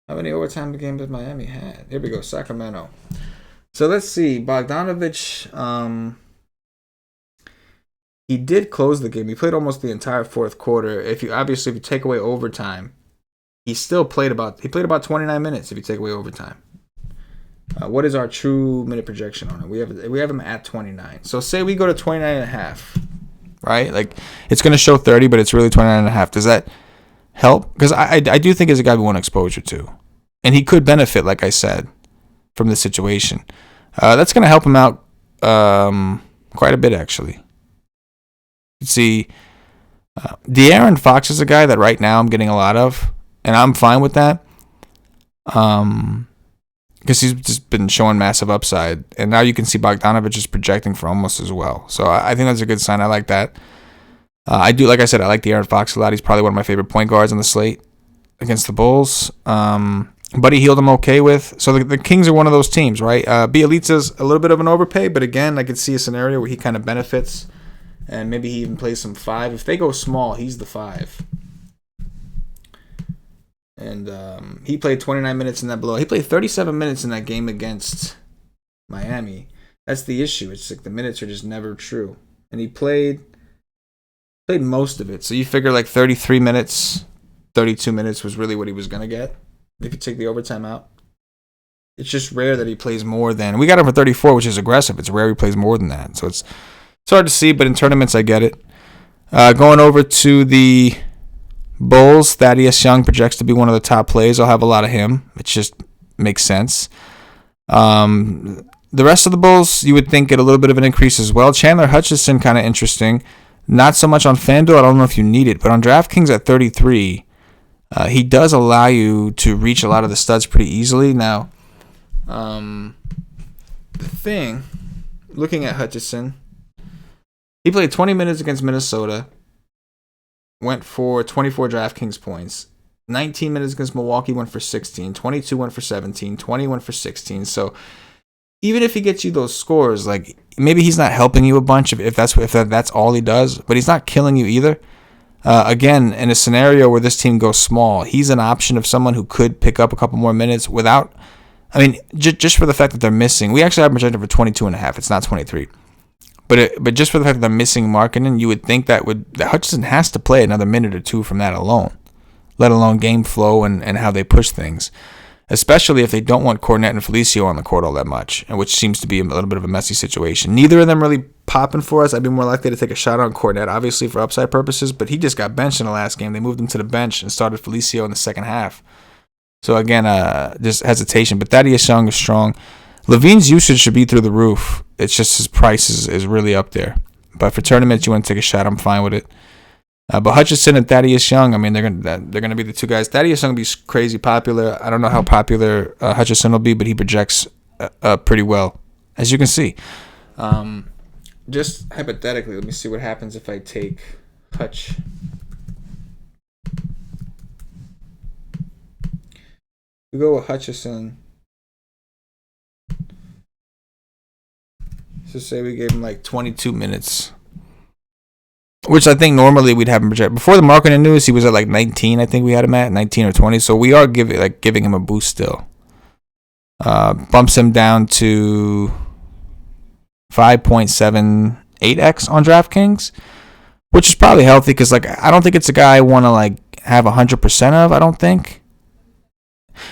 How many overtime games has Miami had? Here we go, Sacramento. So let's see. Bogdanovich, he did close the game. He played almost the entire fourth quarter. If you take away overtime, he played about 29 minutes if you take away overtime. What is our true minute projection on it? We have him at 29. So say we go to 29 and a half, right? Like it's going to show 30, but it's really 29 and a half. Does that help? Because I do think he's a guy we want exposure to, and he could benefit, like I said, from this situation. That's going to help him out quite a bit, actually. You see, De'Aaron Fox is a guy that right now I'm getting a lot of, and I'm fine with that. Because he's just been showing massive upside, and now you can see Bogdanovich is projecting for almost as well. So I think that's a good sign. I like that. Like I said, I like De'Aaron Fox a lot. He's probably one of my favorite point guards on the slate against the Bulls. Buddy Hield I'm okay with. So the Kings are one of those teams, right? Bielitsa's a little bit of an overpay, but again, I could see a scenario where he kind of benefits, and maybe he even plays some 5. If they go small, he's the 5. And he played 29 minutes in that blowout. He played 37 minutes in that game against Miami. That's the issue. It's like the minutes are just never true. And he played most of it. So you figure like 33 minutes, 32 minutes was really what he was going to get if you take the overtime out. It's just rare that he plays more than. We got him for 34, which is aggressive. It's rare he plays more than that. So it's hard to see, but in tournaments, I get it. Going over to the Bulls, Thaddeus Young projects to be one of the top plays. I'll have a lot of him. It just makes sense. The rest of the Bulls, you would think, get a little bit of an increase as well. Chandler Hutchison, kind of interesting. Not so much on FanDuel. I don't know if you need it, but on DraftKings at 33, he does allow you to reach a lot of the studs pretty easily. Now, the thing, looking at Hutchison, he played 20 minutes against Minnesota. Went for 24 DraftKings points. 19 minutes against Milwaukee, went for 16. 22 went for 17. 20 went for 16. So even if he gets you those scores, like maybe he's not helping you a bunch if that's all he does, but he's not killing you either. Again, in a scenario where this team goes small, he's an option of someone who could pick up a couple more minutes without. I mean, just for the fact that they're missing. We actually have projected for 22 and a half. It's not 23. But just for the fact that they're missing Markkanen, you would think that Hutchison has to play another minute or two from that alone, let alone game flow and how they push things, especially if they don't want Kornet and Felicio on the court all that much, which seems to be a little bit of a messy situation. Neither of them really popping for us. I'd be more likely to take a shot on Kornet, obviously for upside purposes, but he just got benched in the last game. They moved him to the bench and started Felicio in the second half. So again, just hesitation. But Thaddeus Young is strong. Levine's usage should be through the roof. It's just his price is really up there. But for tournaments, you want to take a shot. I'm fine with it. But Hutchinson and Thaddeus Young, I mean, they're gonna be the two guys. Thaddeus Young will be crazy popular. I don't know how popular Hutchinson will be, but he projects pretty well, as you can see. Just hypothetically, let me see what happens if I take Hutch. We go with Hutchinson. So say we gave him like 22 minutes. Which I think normally we'd have him project. Before the marketing news, he was at like 19. I think we had him at 19 or 20. So we are giving him a boost still. Bumps him down to 5.78x on DraftKings, which is probably healthy because like I don't think it's a guy I want to like have 100% of. I don't think.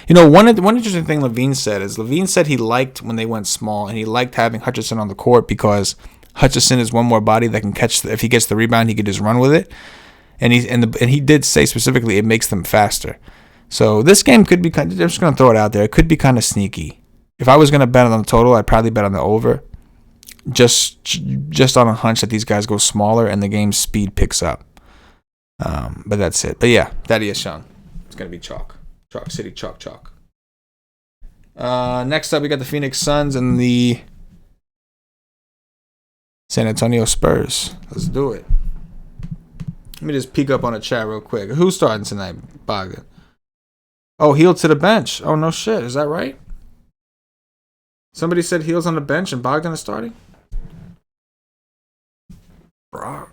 You know, one interesting thing Levine said he liked when they went small, and he liked having Hutchinson on the court because Hutchinson is one more body that can catch. If he gets the rebound, he could just run with it. And he did say specifically it makes them faster. So this game could be kind of, I'm just going to throw it out there. It could be kind of sneaky. If I was going to bet on the total, I'd probably bet on the over. Just on a hunch that these guys go smaller and the game's speed picks up. But that's it. But yeah, Thaddeus Young. It's going to be chalk. Chalk City, chalk. Next up, we got the Phoenix Suns and the San Antonio Spurs. Let's do it. Let me just peek up on the chat real quick. Who's starting tonight, Bogdan? Oh, Hield to the bench. Oh, no shit. Is that right? Somebody said Hield's on the bench and Bogdan is starting? Brogdon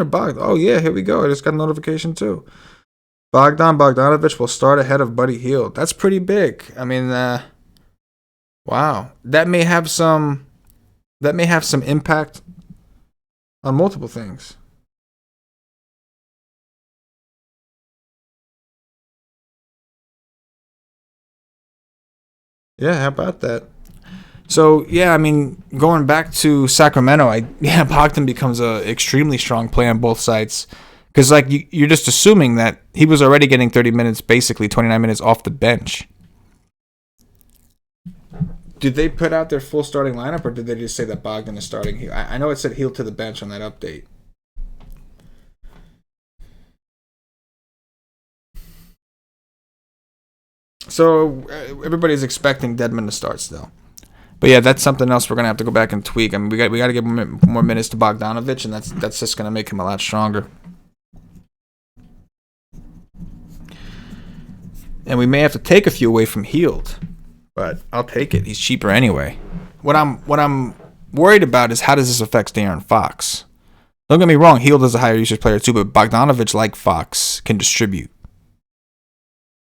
or Bogdan? Oh, yeah, here we go. I just got a notification, too. Bogdanovich will start ahead of Buddy Hield. That's pretty big. I mean, wow. That may have some impact on multiple things. Yeah, how about that? So, yeah, I mean, going back to Sacramento, Bogdan becomes a extremely strong play on both sides. Because, like, you're just assuming that he was already getting 30 minutes, basically 29 minutes off the bench. Did they put out their full starting lineup, or did they just say that Bogdan is starting? I know it said Hield to the bench on that update. So, everybody's expecting Dedmon to start still. But yeah, that's something else we're gonna have to go back and tweak. I mean, we got to give more minutes to Bogdanovich, and that's just gonna make him a lot stronger. And we may have to take a few away from Hield, but I'll take it. He's cheaper anyway. What I'm worried about is how does this affect De'Aaron Fox? Don't get me wrong, Hield is a higher usage player too, but Bogdanovich, like Fox, can distribute.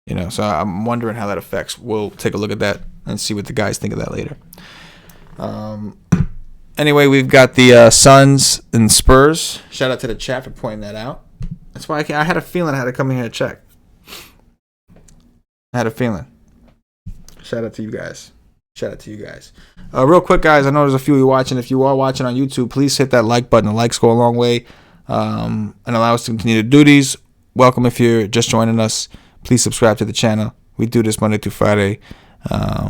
You know, so I'm wondering how that affects. We'll take a look at that and see what the guys think of that later. Anyway, we've got the Suns and Spurs. Shout out to the chat for pointing that out. That's why I had a feeling I had to come in here and check. I had a feeling. Shout out to you guys. Real quick, guys, I know there's a few of you watching. If you are watching on YouTube, please hit that like button. The likes go a long way and allow us to continue to do these. Welcome if you're just joining us. Please subscribe to the channel. We do this Monday through Friday.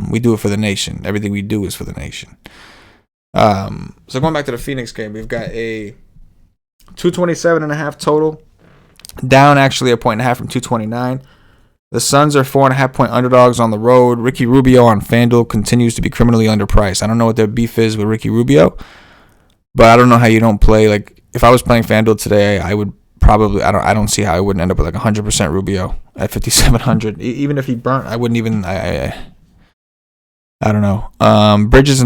We do it for the nation. Everything we do is for the nation. So going back to the Phoenix game, we've got a 227.5 total. Down actually a 1.5 from 229. The Suns are 4.5 point underdogs on the road. Ricky Rubio on FanDuel continues to be criminally underpriced. I don't know what their beef is with Ricky Rubio, but I don't know how you don't play. Like, if I was playing FanDuel today, I would probably, I don't see how I wouldn't end up with like 100% Rubio at 5,700. Even if he burnt, I wouldn't even, I don't know. Bridges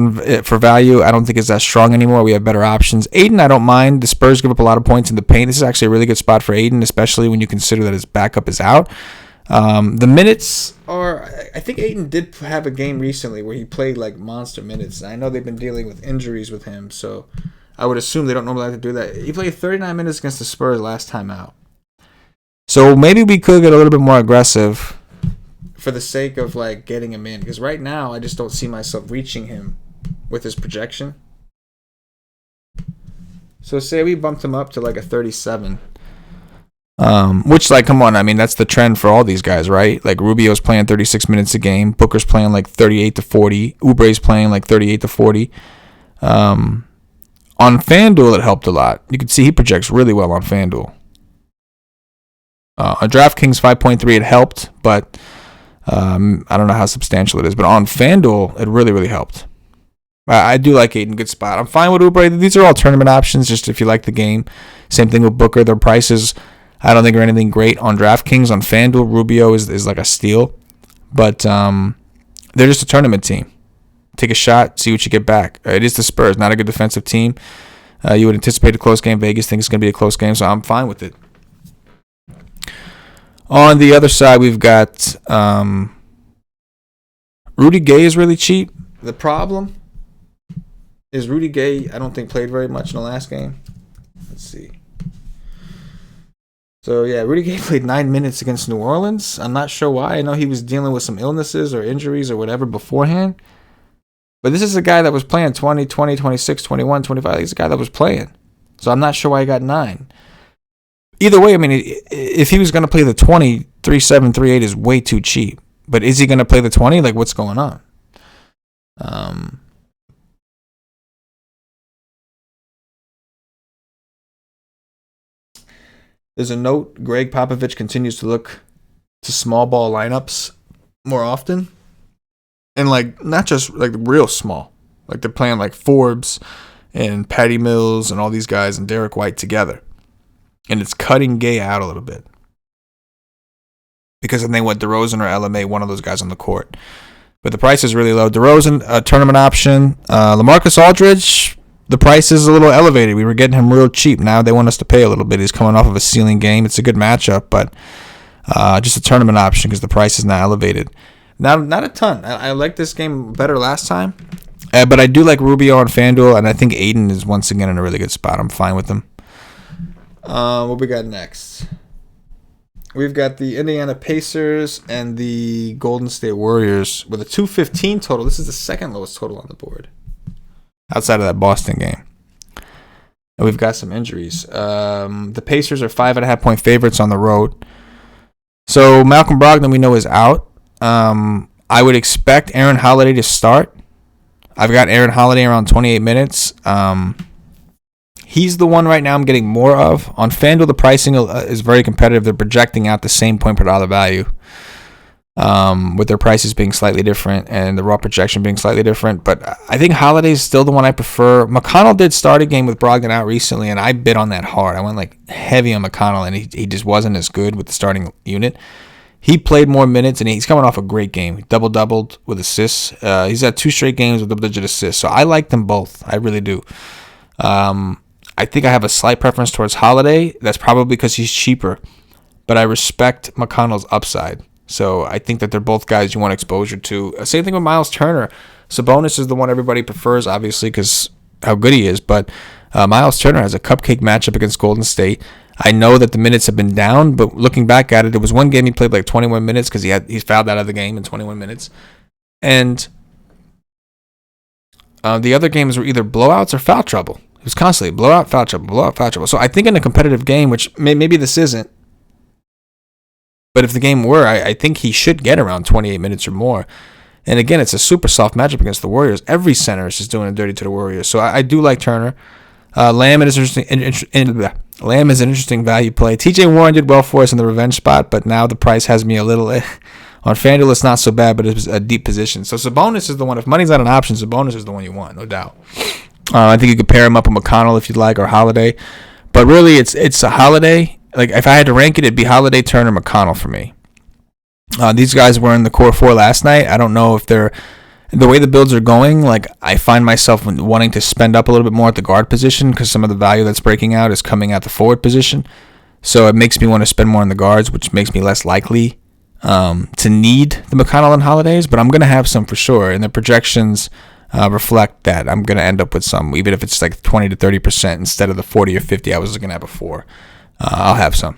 for value, I don't think is that strong anymore. We have better options. Aiden, I don't mind. The Spurs give up a lot of points in the paint. This is actually a really good spot for Aiden, especially when you consider that his backup is out. The minutes are, I think Aiden did have a game recently where he played like monster minutes. I know they've been dealing with injuries with him, so I would assume they don't normally like to do that. He played 39 minutes against the Spurs last time out. So maybe we could get a little bit more aggressive for the sake of like getting him in, because right now I just don't see myself reaching him with his projection. So say we bumped him up to like a 37. Which, like, come on, I mean, that's the trend for all these guys, right? Like, Rubio's playing 36 minutes a game. Booker's playing like 38 to 40. Oubre's playing like 38 to 40. On FanDuel, it helped a lot. You can see he projects really well on FanDuel. On DraftKings 5.3, it helped, but I don't know how substantial it is. But on FanDuel, it really, really helped. I do like Ayton, good spot. I'm fine with Oubre. These are all tournament options, just if you like the game. Same thing with Booker. Their prices, I don't think are anything great on DraftKings. On FanDuel, Rubio is like a steal. But they're just a tournament team. Take a shot, see what you get back. It is the Spurs, not a good defensive team. You would anticipate a close game. Vegas thinks it's going to be a close game, so I'm fine with it. On the other side, we've got Rudy Gay is really cheap. The problem is Rudy Gay, I don't think, played very much in the last game. Let's see. So, yeah, Rudy Gay played 9 minutes against New Orleans. I'm not sure why. I know he was dealing with some illnesses or injuries or whatever beforehand. But this is a guy that was playing 20, 20, 26, 21, 25. He's a guy that was playing. So I'm not sure why he got 9. Either way, I mean, if he was going to play the 20, 3.7, 3.8 is way too cheap. But is he going to play the 20? Like, what's going on? There's a note. Greg Popovich continues to look to small ball lineups more often. And, like, not just, like, real small. Like, they're playing, like, Forbes and Patty Mills and all these guys and Derek White together. And it's cutting Gay out a little bit. Because then they went DeRozan or LMA, one of those guys on the court. But the price is really low. DeRozan, a tournament option. LaMarcus Aldridge, the price is a little elevated. We were getting him real cheap. Now they want us to pay a little bit. He's coming off of a ceiling game. It's a good matchup, but just a tournament option because the price is now elevated. Not a ton. I like this game better last time. But I do like Rubio on FanDuel, and I think Ayton is once again in a really good spot. I'm fine with him. What we got next? We've got the Indiana Pacers and the Golden State Warriors with a 215 total. This is the second lowest total on the board outside of that Boston game. And we've got some injuries. The Pacers are 5.5-point favorites on the road. So Malcolm Brogdon, we know, is out. I would expect Aaron Holiday to start. I've got Aaron Holiday around 28 minutes. He's the one right now I'm getting more of. On FanDuel, the pricing is very competitive. They're projecting out the same point per dollar value, with their prices being slightly different and the raw projection being slightly different. But I think Holiday is still the one I prefer. McConnell did start a game with Brogdon out recently, and I bid on that hard. I went like heavy on McConnell, and he just wasn't as good with the starting unit. He played more minutes, and he's coming off a great game. He double-doubled with assists. He's had 2 straight games with double-digit assists. So I like them both. I really do. I think I have a slight preference towards Holiday. That's probably because he's cheaper. But I respect McConnell's upside. So I think that they're both guys you want exposure to. Same thing with Miles Turner. Sabonis is the one everybody prefers, obviously, because how good he is. But Miles Turner has a cupcake matchup against Golden State. I know that the minutes have been down, but looking back at it, it was one game he played like 21 minutes because he's fouled out of the game in 21 minutes. And the other games were either blowouts or foul trouble. It was constantly blowout, foul trouble, blowout, foul trouble. So I think in a competitive game, which maybe this isn't, but if the game were, I think he should get around 28 minutes or more. And again, it's a super soft matchup against the Warriors. Every center is just doing it dirty to the Warriors. So I do like Turner. Lamb is Lamb is an interesting value play. TJ Warren did well for us in the revenge spot, but now the price has me a little. On FanDuel, it's not so bad, but it's a deep position. So Sabonis is the one. If money's not an option, Sabonis is the one you want, no doubt. I think you could pair him up with McConnell if you'd like, or Holiday. But really, it's a Holiday. Like, if I had to rank it, it'd be Holiday, Turner, McConnell for me. These guys were in the core 4 last night. I don't know if they're... The way the builds are going, like, I find myself wanting to spend up a little bit more at the guard position because some of the value that's breaking out is coming at the forward position. So it makes me want to spend more on the guards, which makes me less likely to need the McConnell and Holidays. But I'm going to have some for sure. And the projections... reflect that I'm going to end up with some, even if it's like 20 to 30% instead of the 40 or 50 I was looking at before. I'll have some.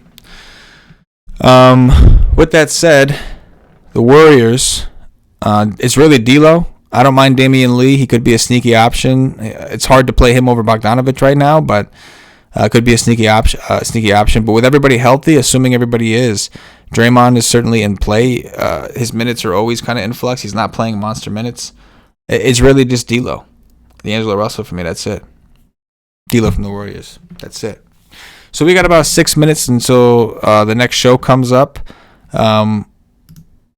With that said, the Warriors, it's really D'Lo. I don't mind Damian Lee. He could be a sneaky option. It's hard to play him over Bogdanovic right now, but Could be a sneaky option. But with everybody healthy, assuming everybody is, Draymond is certainly in play. His minutes are always kind of in flux. He's not playing monster minutes. It's really just D'Lo. D'Angelo Russell for me, that's it. D'Lo from the Warriors, that's it. So we got about 6 minutes until the next show comes up.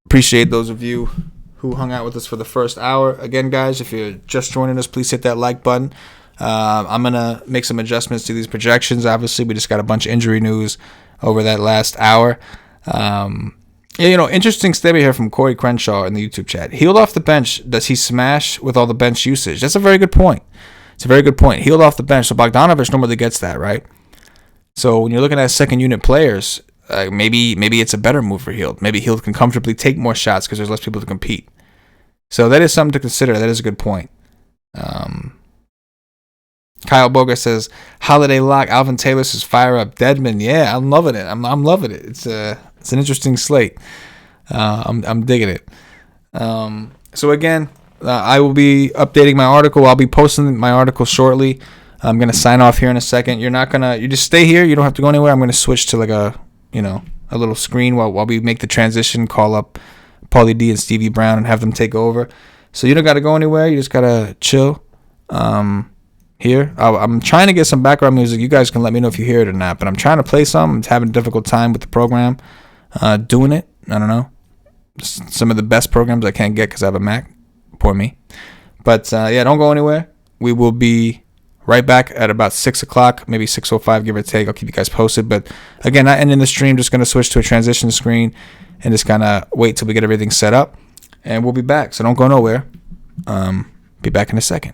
Appreciate those of you who hung out with us for the first hour. Again, guys, if you're just joining us, please hit that like button. I'm going to make some adjustments to these projections. Obviously, we just got a bunch of injury news over that last hour. Interesting statement here from Corey Crenshaw in the YouTube chat. Healed off the bench, does he smash with all the bench usage? That's a very good point. It's a very good point. Healed off the bench. So Bogdanovich normally gets that, right? So when you're looking at second unit players, maybe it's a better move for Hield. Maybe Hield can comfortably take more shots because there's less people to compete. So that is something to consider. That is a good point. Kyle Boga says, Holiday lock, Alvin Taylor says fire up Deadman. Yeah, I'm loving it. I'm loving it. It's an interesting slate. I'm digging it. So again, I will be updating my article. I'll be posting my article shortly. I'm gonna sign off here in a second. You just stay here. You don't have to go anywhere. I'm gonna switch to like a little screen while we make the transition. Call up Paulie D and Stevie Brown and have them take over. So you don't gotta go anywhere. You just gotta chill. Here, I'm trying to get some background music. You guys can let me know if you hear it or not. But I'm trying to play some. I'm having a difficult time with the program doing it. I don't know. Some of the best programs I can't get because I have a Mac. Poor me. But don't go anywhere. We will be right back at about 6 o'clock, maybe 6:05, give or take. I'll keep you guys posted. But again, not ending the stream. Just going to switch to a transition screen and just kind of wait till we get everything set up. And we'll be back. So don't go nowhere. Be back in a second.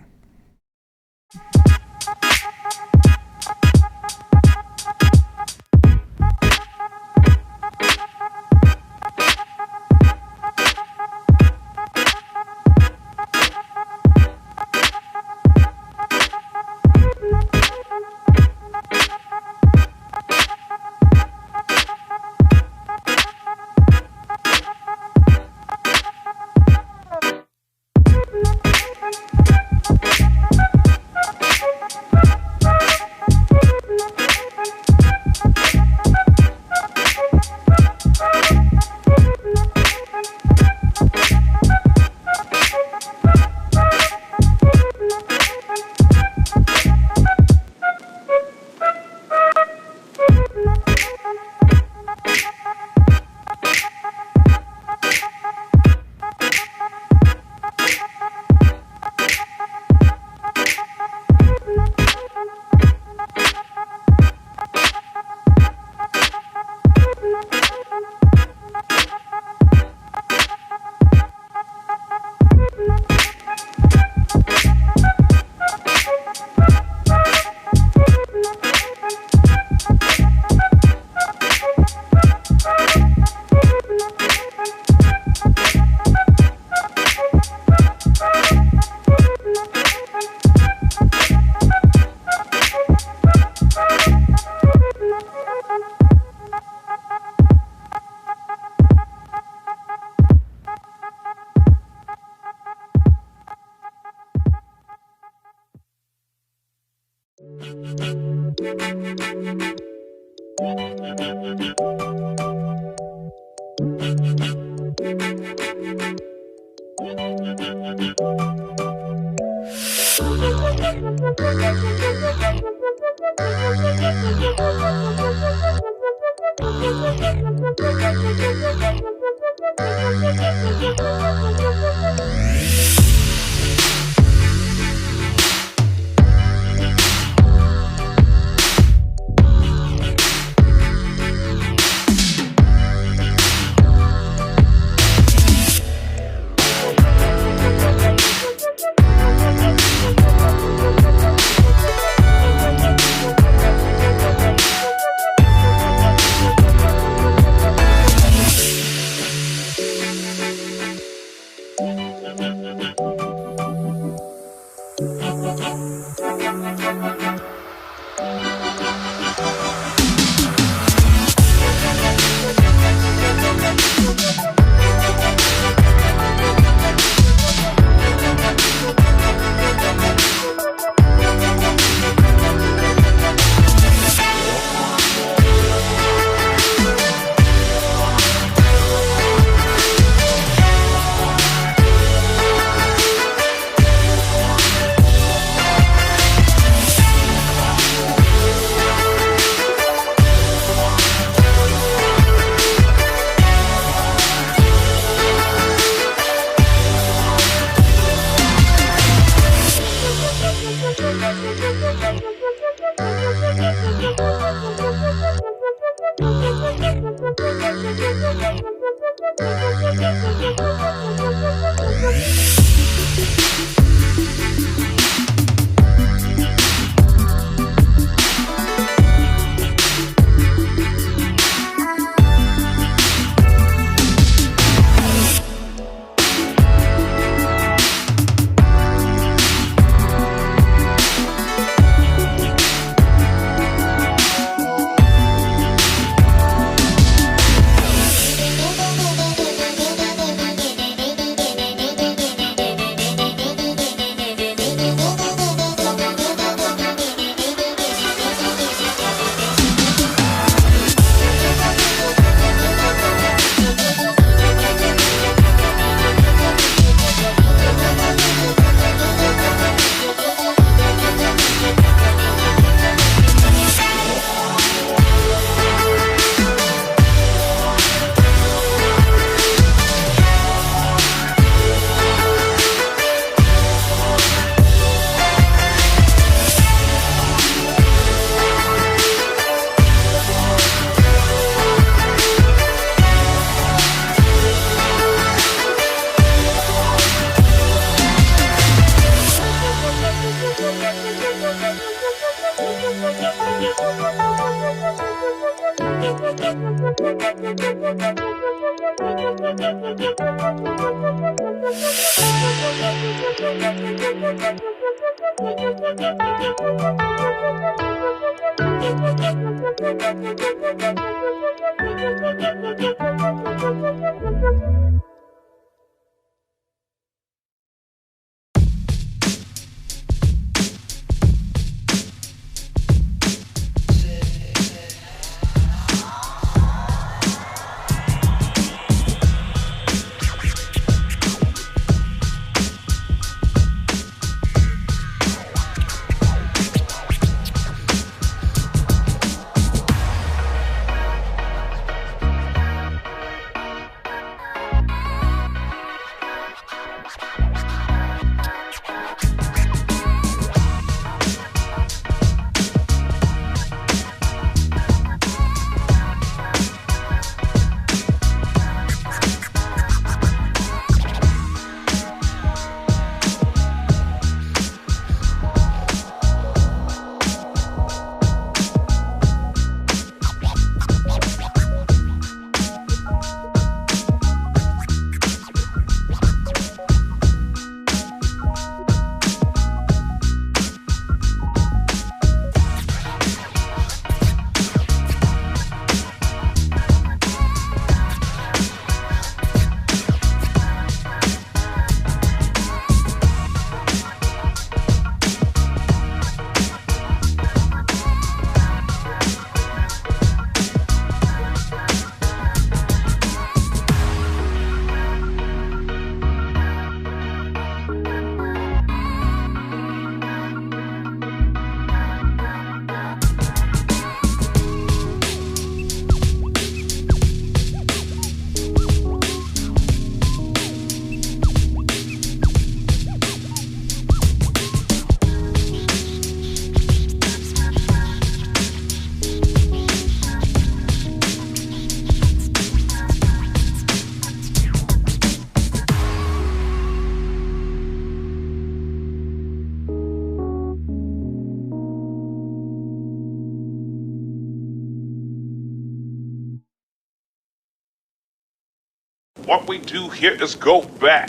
What we do here is go back.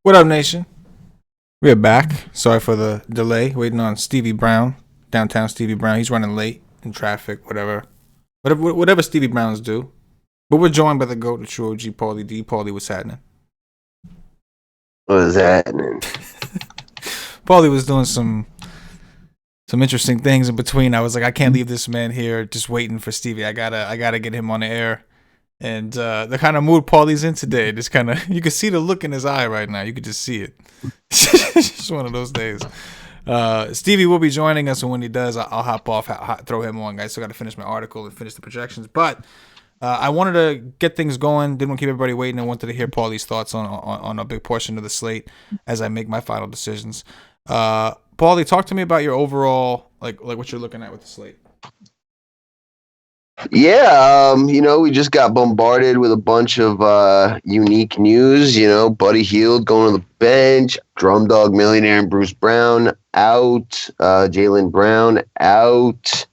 What up, nation? We're back. Sorry for the delay. Waiting on Stevie Brown, downtown Stevie Brown. He's running late in traffic, whatever Stevie Browns do. But we're joined by the GOAT, the true OG, Paulie D. Paulie, what's happening? What's happening? Paulie was doing some interesting things in between. I was like, I can't leave this man here just waiting for Stevie. I gotta get him on the air. And the kind of mood Paulie's in today, just kind of, you can see the look in his eye right now. You could just see it. It's just one of those days. Stevie will be joining us, and when he does, I'll hop off, throw him on, guys. Still got to finish my article and finish the projections. But I wanted to get things going. Didn't want to keep everybody waiting. I wanted to hear Paulie's thoughts on a big portion of the slate as I make my final decisions. Paulie, talk to me about your overall, like what you're looking at with the slate. Yeah, we just got bombarded with a bunch of unique news. Buddy Hield going to the bench, Drum Dog Millionaire and Bruce Brown out, Jaylen Brown out,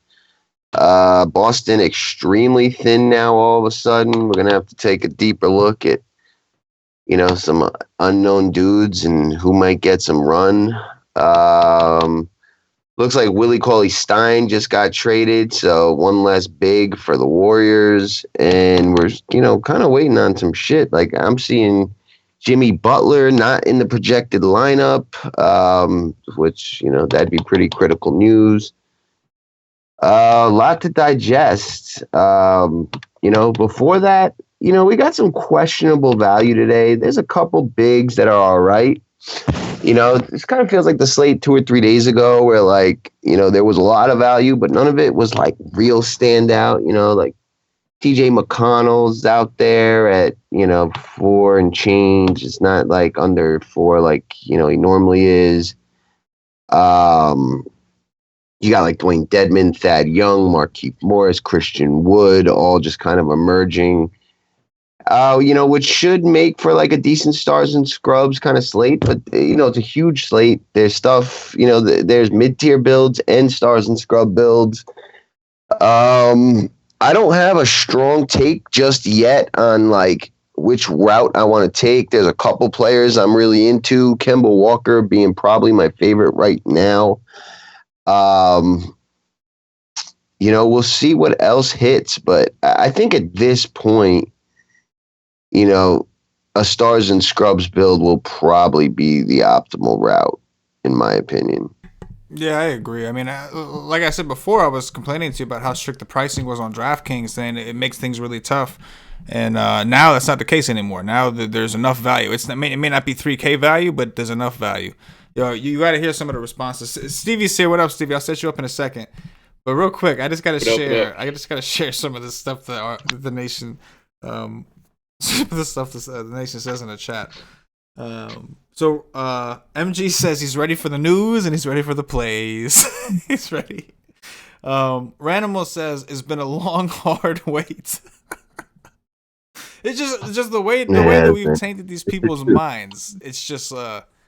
Boston extremely thin now all of a sudden. We're going to have to take a deeper look at, some unknown dudes and who might get some run. Looks like Willie Cauley-Stein just got traded, so one less big for the Warriors. And we're, kind of waiting on some shit. Like, I'm seeing Jimmy Butler not in the projected lineup, which, that'd be pretty critical news. A lot to digest. Before that, we got some questionable value today. There's a couple bigs that are all right. This kind of feels like the slate 2 or 3 days ago where, there was a lot of value, but none of it was, real standout. Like TJ McConnell's out there at, 4 and change. It's not, under 4 like, he normally is. You got, Dwayne Dedman, Thad Young, Markieff Morris, Christian Wood, all just kind of emerging. Which should make for a decent stars and scrubs kind of slate, but it's a huge slate. There's stuff, there's mid-tier builds and stars and scrub builds. I don't have a strong take just yet on which route I want to take. There's a couple players I'm really into, Kemba Walker being probably my favorite right now. We'll see what else hits, but I think at this point, a stars and scrubs build will probably be the optimal route, in my opinion. Yeah, I agree. I mean, like I said before, I was complaining to you about how strict the pricing was on DraftKings, saying it makes things really tough. And now that's not the case anymore. Now there's enough value. It may not be 3K value, but there's enough value. You got to hear some of the responses. Stevie's here. What up, Stevie? I'll set you up in a second. But real quick, I just got to share. I just got to share some of the stuff that the nation. Some of the stuff the nation says in the chat. So MG says he's ready for the news and he's ready for the plays. He's ready. Ranimal says it's been a long, hard wait. It's just the way that we've tainted these people's minds. It's just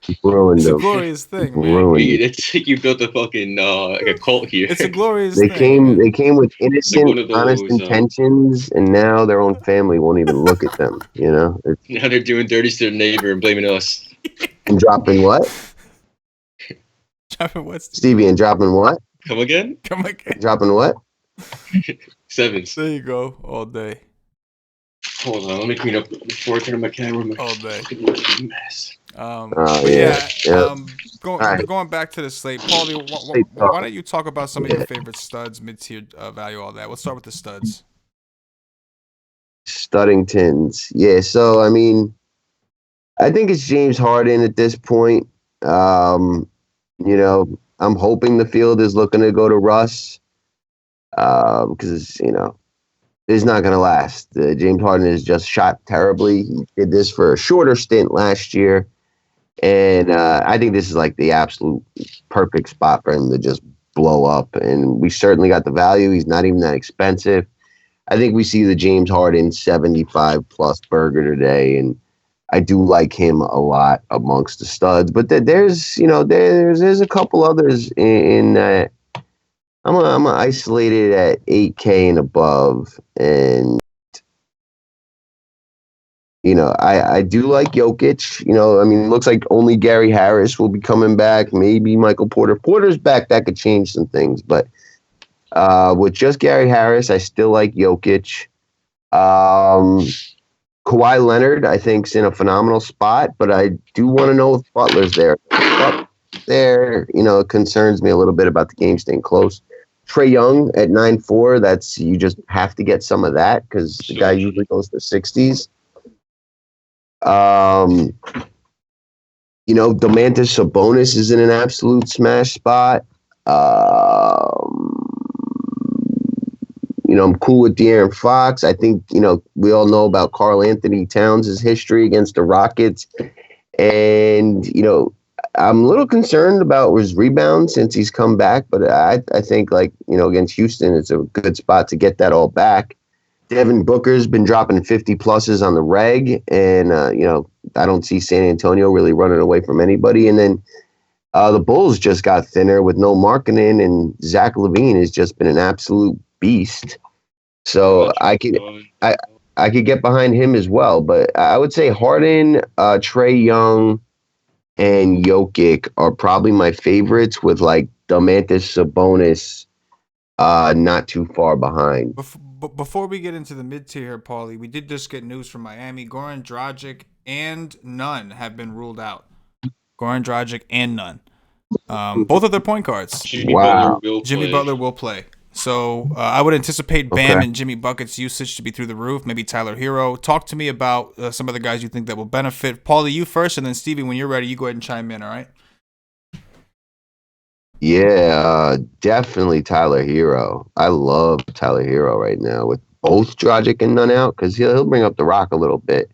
it's a glorious thing, man. It's like you built a fucking a cult here. It's a glorious thing. They came with innocent, honest intentions, and now their own family won't even look at them. Now they're doing dirty to their neighbor and blaming us. And dropping what? Dropping what, Stevie? And dropping what? Come again? Dropping what? 7s. There you go. All day. Hold on, let me clean up before I turn on my camera. All day. Mess. Going back to the slate, Paulie, why don't you talk about some of your favorite studs, mid-tier value, all that? We'll start with the studs. Studdingtons. Yeah, so, I mean, I think it's James Harden at this point. You know, I'm hoping the field is looking to go to Russ because, you know, it's not going to last. James Harden has just shot terribly. He did this for a shorter stint last year. And I think this is like the absolute perfect spot for him to just blow up. And we certainly got the value. He's not even that expensive. I think we see the James Harden 75 plus burger today. And I do like him a lot amongst the studs. But there's a couple others in that. I'm isolated at 8K and above. And you know, I do like Jokic. You know, I mean, it looks like only Gary Harris will be coming back. Maybe Michael Porter. Porter's back. That could change some things. But with just Gary Harris, I still like Jokic. Kawhi Leonard, I think, is in a phenomenal spot. But I do want to know if Butler's there. There, you know, it concerns me a little bit about the game staying close. Trae Young at 9.4. That's you just have to get some of that because the guy usually goes to 60s. You know, Domantas Sabonis is in an absolute smash spot. You know, I'm cool with De'Aaron Fox. I think, you know, we all know about Karl Anthony Towns' history against the Rockets. And, you know, I'm a little concerned about his rebound since he's come back. But I think, like, you know, against Houston, it's a good spot to get that all back. Devin Booker's been dropping 50 pluses on the reg, and you know, I don't see San Antonio really running away from anybody. And then the Bulls just got thinner with no Markkanen, and Zach LaVine has just been an absolute beast. So I could get behind him as well. But I would say Harden, Trae Young, and Jokic are probably my favorites, with like Domantas Sabonis not too far behind. Before we get into the mid-tier here, Paulie, we did just get news from Miami. Goran Dragic and Nunn have been ruled out. Goran Dragic and Nunn. Both of their point guards. Jimmy Butler will play. So I would anticipate Bam and Jimmy Bucket's usage to be through the roof. Maybe Tyler Hero. Talk to me about some of the guys you think that will benefit. Paulie, you first, and then Stevie, when you're ready, you go ahead and chime in, all right? Yeah, definitely Tyler Hero. I love Tyler Hero right now with both Dragic and Nunn out because he'll bring up the rock a little bit.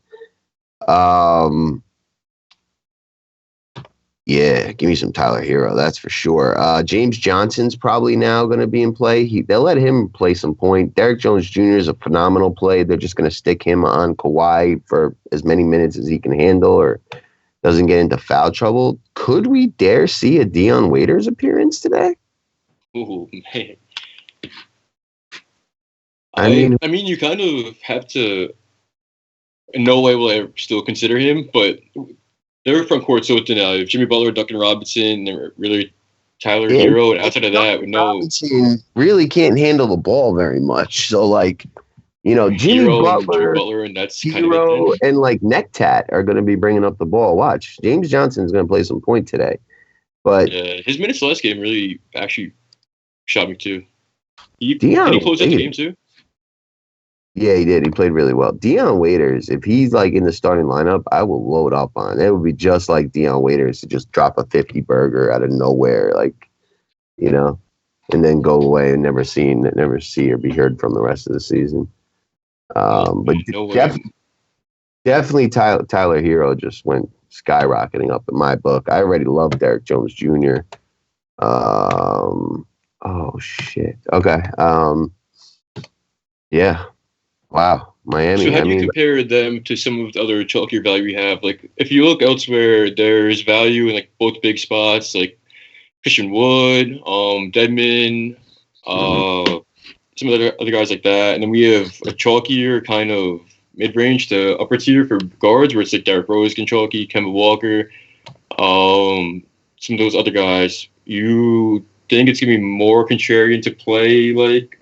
Yeah, give me some Tyler Hero, that's for sure. James Johnson's probably now going to be in play. They'll let him play some point. Derrick Jones Jr. is a phenomenal play. They're just going to stick him on Kawhi for as many minutes as he can handle or doesn't get into foul trouble. Could we dare see a Dion Waiters appearance today? Oh man. I mean, you kind of have to. In no way will I still consider him, but their front court so thin now. Jimmy Butler, Duncan Robinson, and really Tyler Hero, and outside of that, Robinson really can't handle the ball very much. So, like, you know, Jimmy Butler, and that's Hero, and like Necktat are going to be bringing up the ball. Watch, James Johnson's going to play some point today, but yeah, his minutes last game really actually shot me too. Did he close out the game too? Yeah, he did. He played really well. Dion Waiters, if he's like in the starting lineup, I will load up on. It would be just like Dion Waiters to just drop a 50 burger out of nowhere, like, you know, and then go away and never see or be heard from the rest of the season. But definitely Tyler Hero just went skyrocketing up in my book. I already love Derrick Jones Jr. Oh shit. Okay. Yeah. Wow, Miami. So how do you compare them to some of the other chalkier value we have? Like, if you look elsewhere, there's value in like both big spots, like Christian Wood, Dedmon, some of the other guys like that. And then we have a chalkier kind of mid-range to upper tier for guards, where it's like Derrick Rose, chalky, Kemba Walker, some of those other guys. You think it's gonna be more contrarian to play like?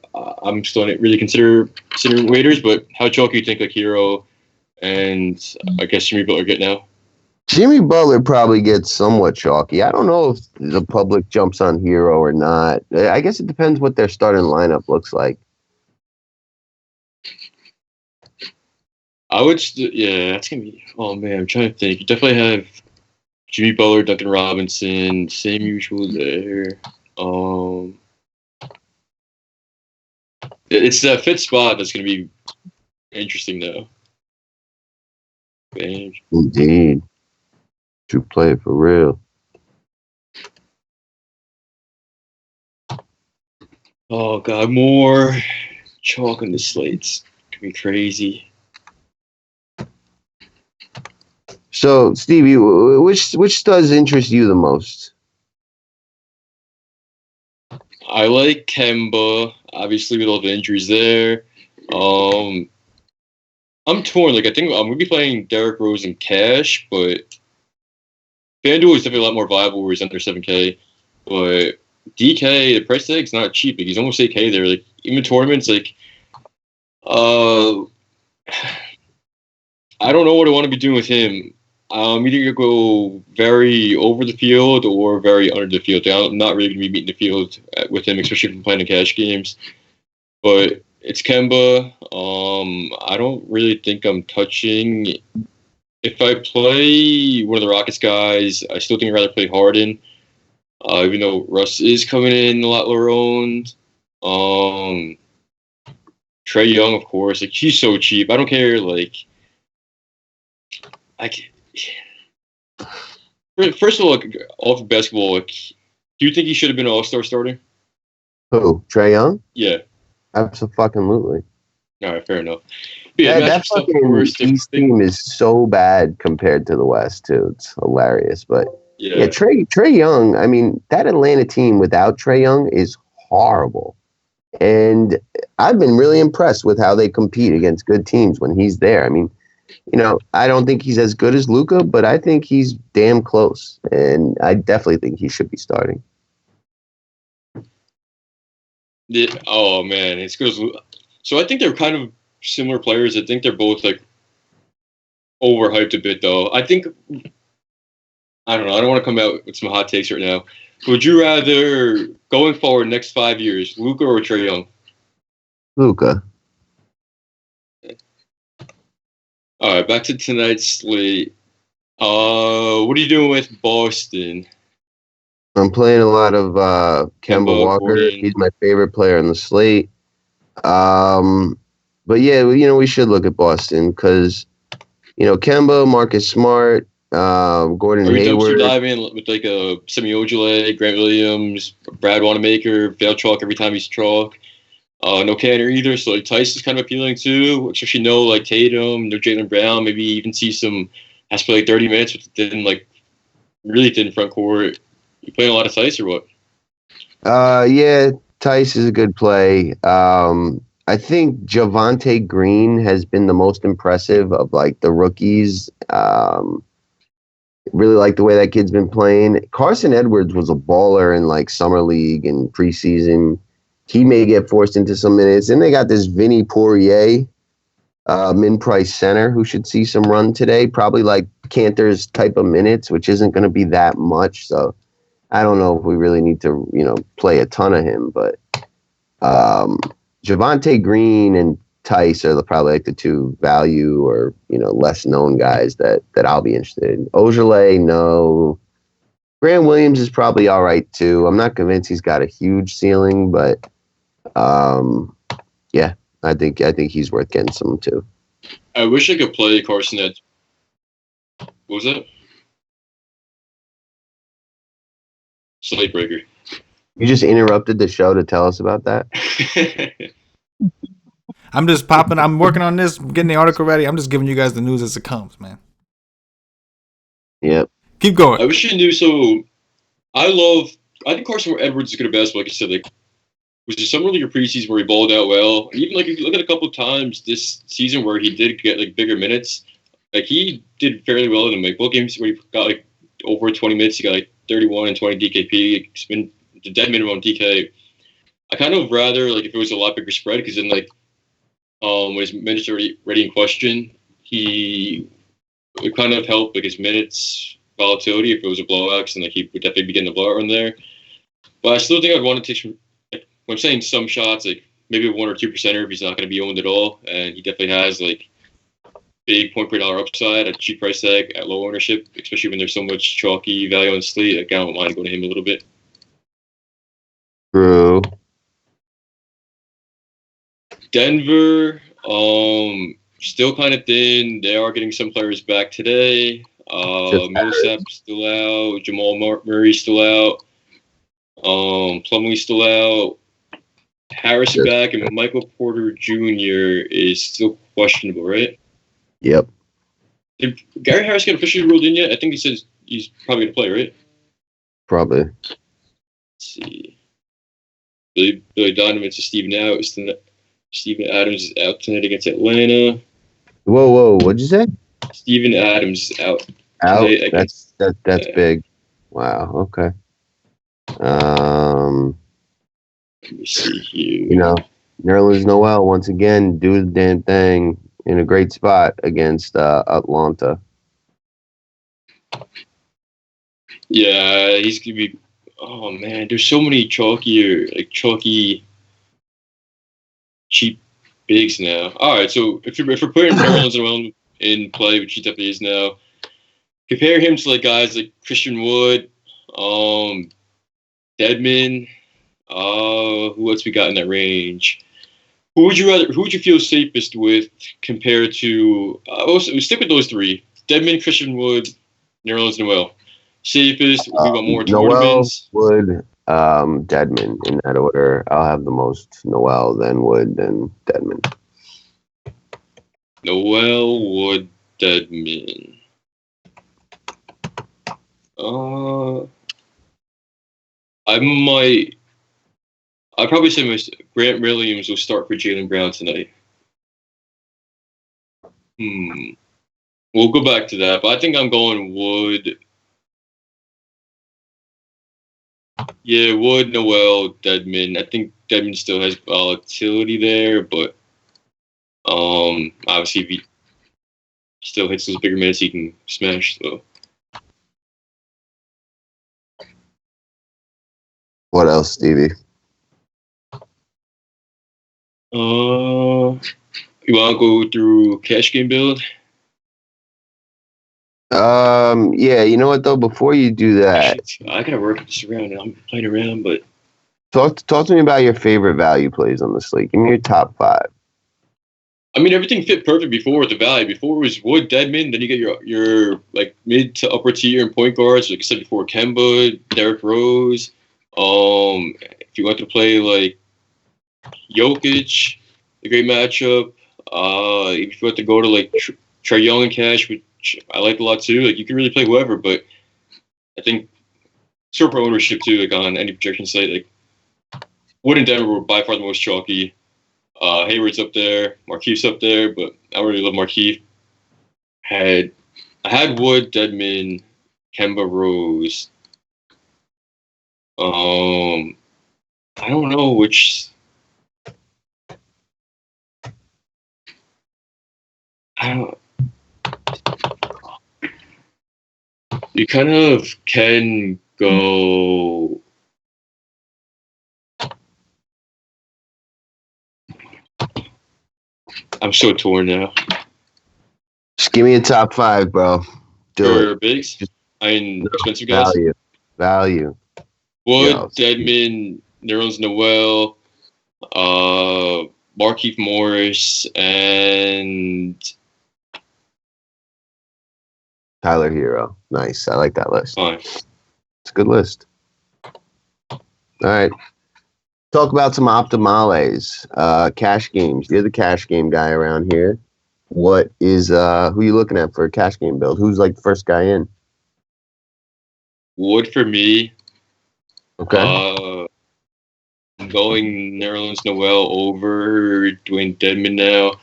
I'm still not really considering Waiters, but how chalky you think like Hero and I guess Jimmy Butler get now? Jimmy Butler probably gets somewhat chalky. I don't know if the public jumps on Hero or not. I guess it depends what their starting lineup looks like. I would, yeah, that's gonna be. Oh man, I'm trying to think. You definitely have Jimmy Butler, Duncan Robinson, same usual there. Um, it's that fifth spot that's gonna be interesting though. Bench. Indeed. True play for real. Oh god, more chalk on the slates. Could be crazy. So, Stevie, which studs interest you the most? I like Kemba, obviously with all the injuries there. I'm torn. Like I think I'm gonna be playing Derrick Rose and Cash, but FanDuel is definitely a lot more viable where he's under 7K. But DK, the price tag's not cheap. Like he's almost 8K there. Like even tournaments, like uh, I don't know what I want to be doing with him. I'm either gonna go very over the field or very under the field. I'm not really gonna be meeting the field with him, especially if I'm playing the cash games. But it's Kemba. I don't really think I'm touching. If I play one of the Rockets guys, I still think I'd rather play Harden. Even though Russ is coming in a lot lower owned. Trae Young, of course, like he's so cheap. I don't care. Like, I can, first of all, like, off of basketball, like, do you think he should have been an All-Star starter? Who? Trae Young? Yeah. Absolutely. All right, fair enough. But yeah, That fucking East team is so bad compared to the West too. It's hilarious, but yeah, Trae Young. I mean, that Atlanta team without Trae Young is horrible, and I've been really impressed with how they compete against good teams when he's there. I mean, I don't think he's as good as Luka, but I think he's damn close, and I definitely think he should be starting. Yeah, oh man, it's good. So I think they're kind of similar players. I think they're both like overhyped a bit, though. I think I don't know. I don't want to come out with some hot takes right now. Would you rather going forward next 5 years, Luka or Trae Young? Luka. All right, back to tonight's slate. What are you doing with Boston? I'm playing a lot of Kemba Walker. Gordon. He's my favorite player on the slate. But yeah, we should look at Boston because, Kemba, Marcus Smart, Gordon Hayward. Dumpster diving with like a Semi Ojeleye, Grant Williams, Brad Wanamaker, fail chalk every time he's chalk. No Canner either, so like Tice is kind of appealing too. Especially no like Tatum, no Jaylen Brown. Maybe even see some has to play like 30 minutes with really thin front court. You playing a lot of Tice or what? Yeah, Tice is a good play. I think Javonte Green has been the most impressive of like the rookies. Really like the way that kid's been playing. Carson Edwards was a baller in like summer league and preseason. He may get forced into some minutes. And they got this Vinny Poirier, min-price center who should see some run today. Probably like Cantor's type of minutes, which isn't going to be that much. So I don't know if we really need to, play a ton of him. But Javonte Green and Tice are probably like the two value or, less known guys that I'll be interested in. Ojeleye, no. Grant Williams is probably all right too. I'm not convinced he's got a huge ceiling, but yeah, I think he's worth getting some too. I wish I could play Carson Edwards. What was that? Slate breaker. You just interrupted the show to tell us about that? I'm just popping. I'm working on this, getting the article ready. I'm just giving you guys the news as it comes, man. Yep. Keep going. I wish you knew. So I think Carson Edwards is good at basketball. Like you said, like was there some of your preseason where he balled out well? Even like if you look at a couple of times this season where he did get like bigger minutes, like he did fairly well in like both games where he got like over 20 minutes. He got like 31 and 20 DKP. It's been the dead minimum DK. I kind of rather like if it was a lot bigger spread because then like when his minutes are already in question, it kind of helped like his minutes volatility if it was a blowout, and like he would definitely be getting the blowout run there. But I still think I'd want to take some. Like, when I'm saying some shots, like maybe 1 or 2% if he's not going to be owned at all, and he definitely has like big point per dollar upside at cheap price tag at low ownership, especially when there's so much chalky value on the slate. Like, I don't mind going to him a little bit. True. Denver, still kind of thin. They are getting some players back today. Millsap's still out. Jamal Murray's still out. Plumlee's still out. Harrison back, and Michael Porter Jr. is still questionable, right? Yep. Did Gary Harris get officially ruled in yet? I think he says he's probably going to play, right? Probably. Let's see. Billy Donovan's to Steven out. Steven Adams is out tonight against Atlanta. Whoa! What'd you say? Steven Adams is out. Out. That's big. Wow. Okay. Let me see here. You know, Nerlens Noel once again do the damn thing in a great spot against Atlanta. Yeah, he's gonna be. Oh man, there's so many chalky, cheap bigs now. All right, so if we're putting Nerlens Noel in play, which he definitely is now, compare him to like guys like Christian Wood, Deadman. Who else we got in that range? Who would you feel safest with compared to? We'll stick with those three: Deadman, Christian Wood, Nerlens Noel. Safest. We want more tournaments. Noel, Wood, Deadman in that order. I'll have the most Noel, then Wood, then Deadman. Noel, Wood, Deadman. I'd probably say Grant Williams will start for Jaylen Brown tonight. We'll go back to that, but I think I'm going Wood. Yeah, Wood, Noel, Deadman. I think Deadman still has volatility there, but obviously if he still hits those bigger minutes, he can smash. So. What else, Stevie? You want to go through cash game build? Yeah. You know what though? Before you do that, I gotta work this around. And I'm playing around, but talk to me about your favorite value plays on the slate. Give me your top 5. I mean, everything fit perfect before with the value. Before it was Wood, Deadman. Then you get your like mid to upper tier and point guards. Like I said before, Kemba, Derrick Rose. If you want to play like Jokic, a great matchup. If you want to go to like Trae Young and cash, which I like a lot too. Like you can really play whoever, but I think super ownership too. Like on any projection site, like Wood and Denver were by far the most chalky. Hayward's up there, Markeith's up there, but I really love Markeith. I had Wood, Deadman, Kemba, Rose. I don't know which. You kind of can go. I'm so torn now. Just give me a top 5, bro. Do it. Bigs? I mean, expensive guys? Value. Wood, Deadman, Nerlens Noel, Markieff Morris, and Tyler Hero. Nice. I like that list. Fine. It's a good list. All right. Talk about some optimales. Cash games. You're the cash game guy around here. What is who you looking at for a cash game build? Who's like the first guy in? Wood for me. Okay. I'm going Nerlens Noel over Dwayne Dedmon now.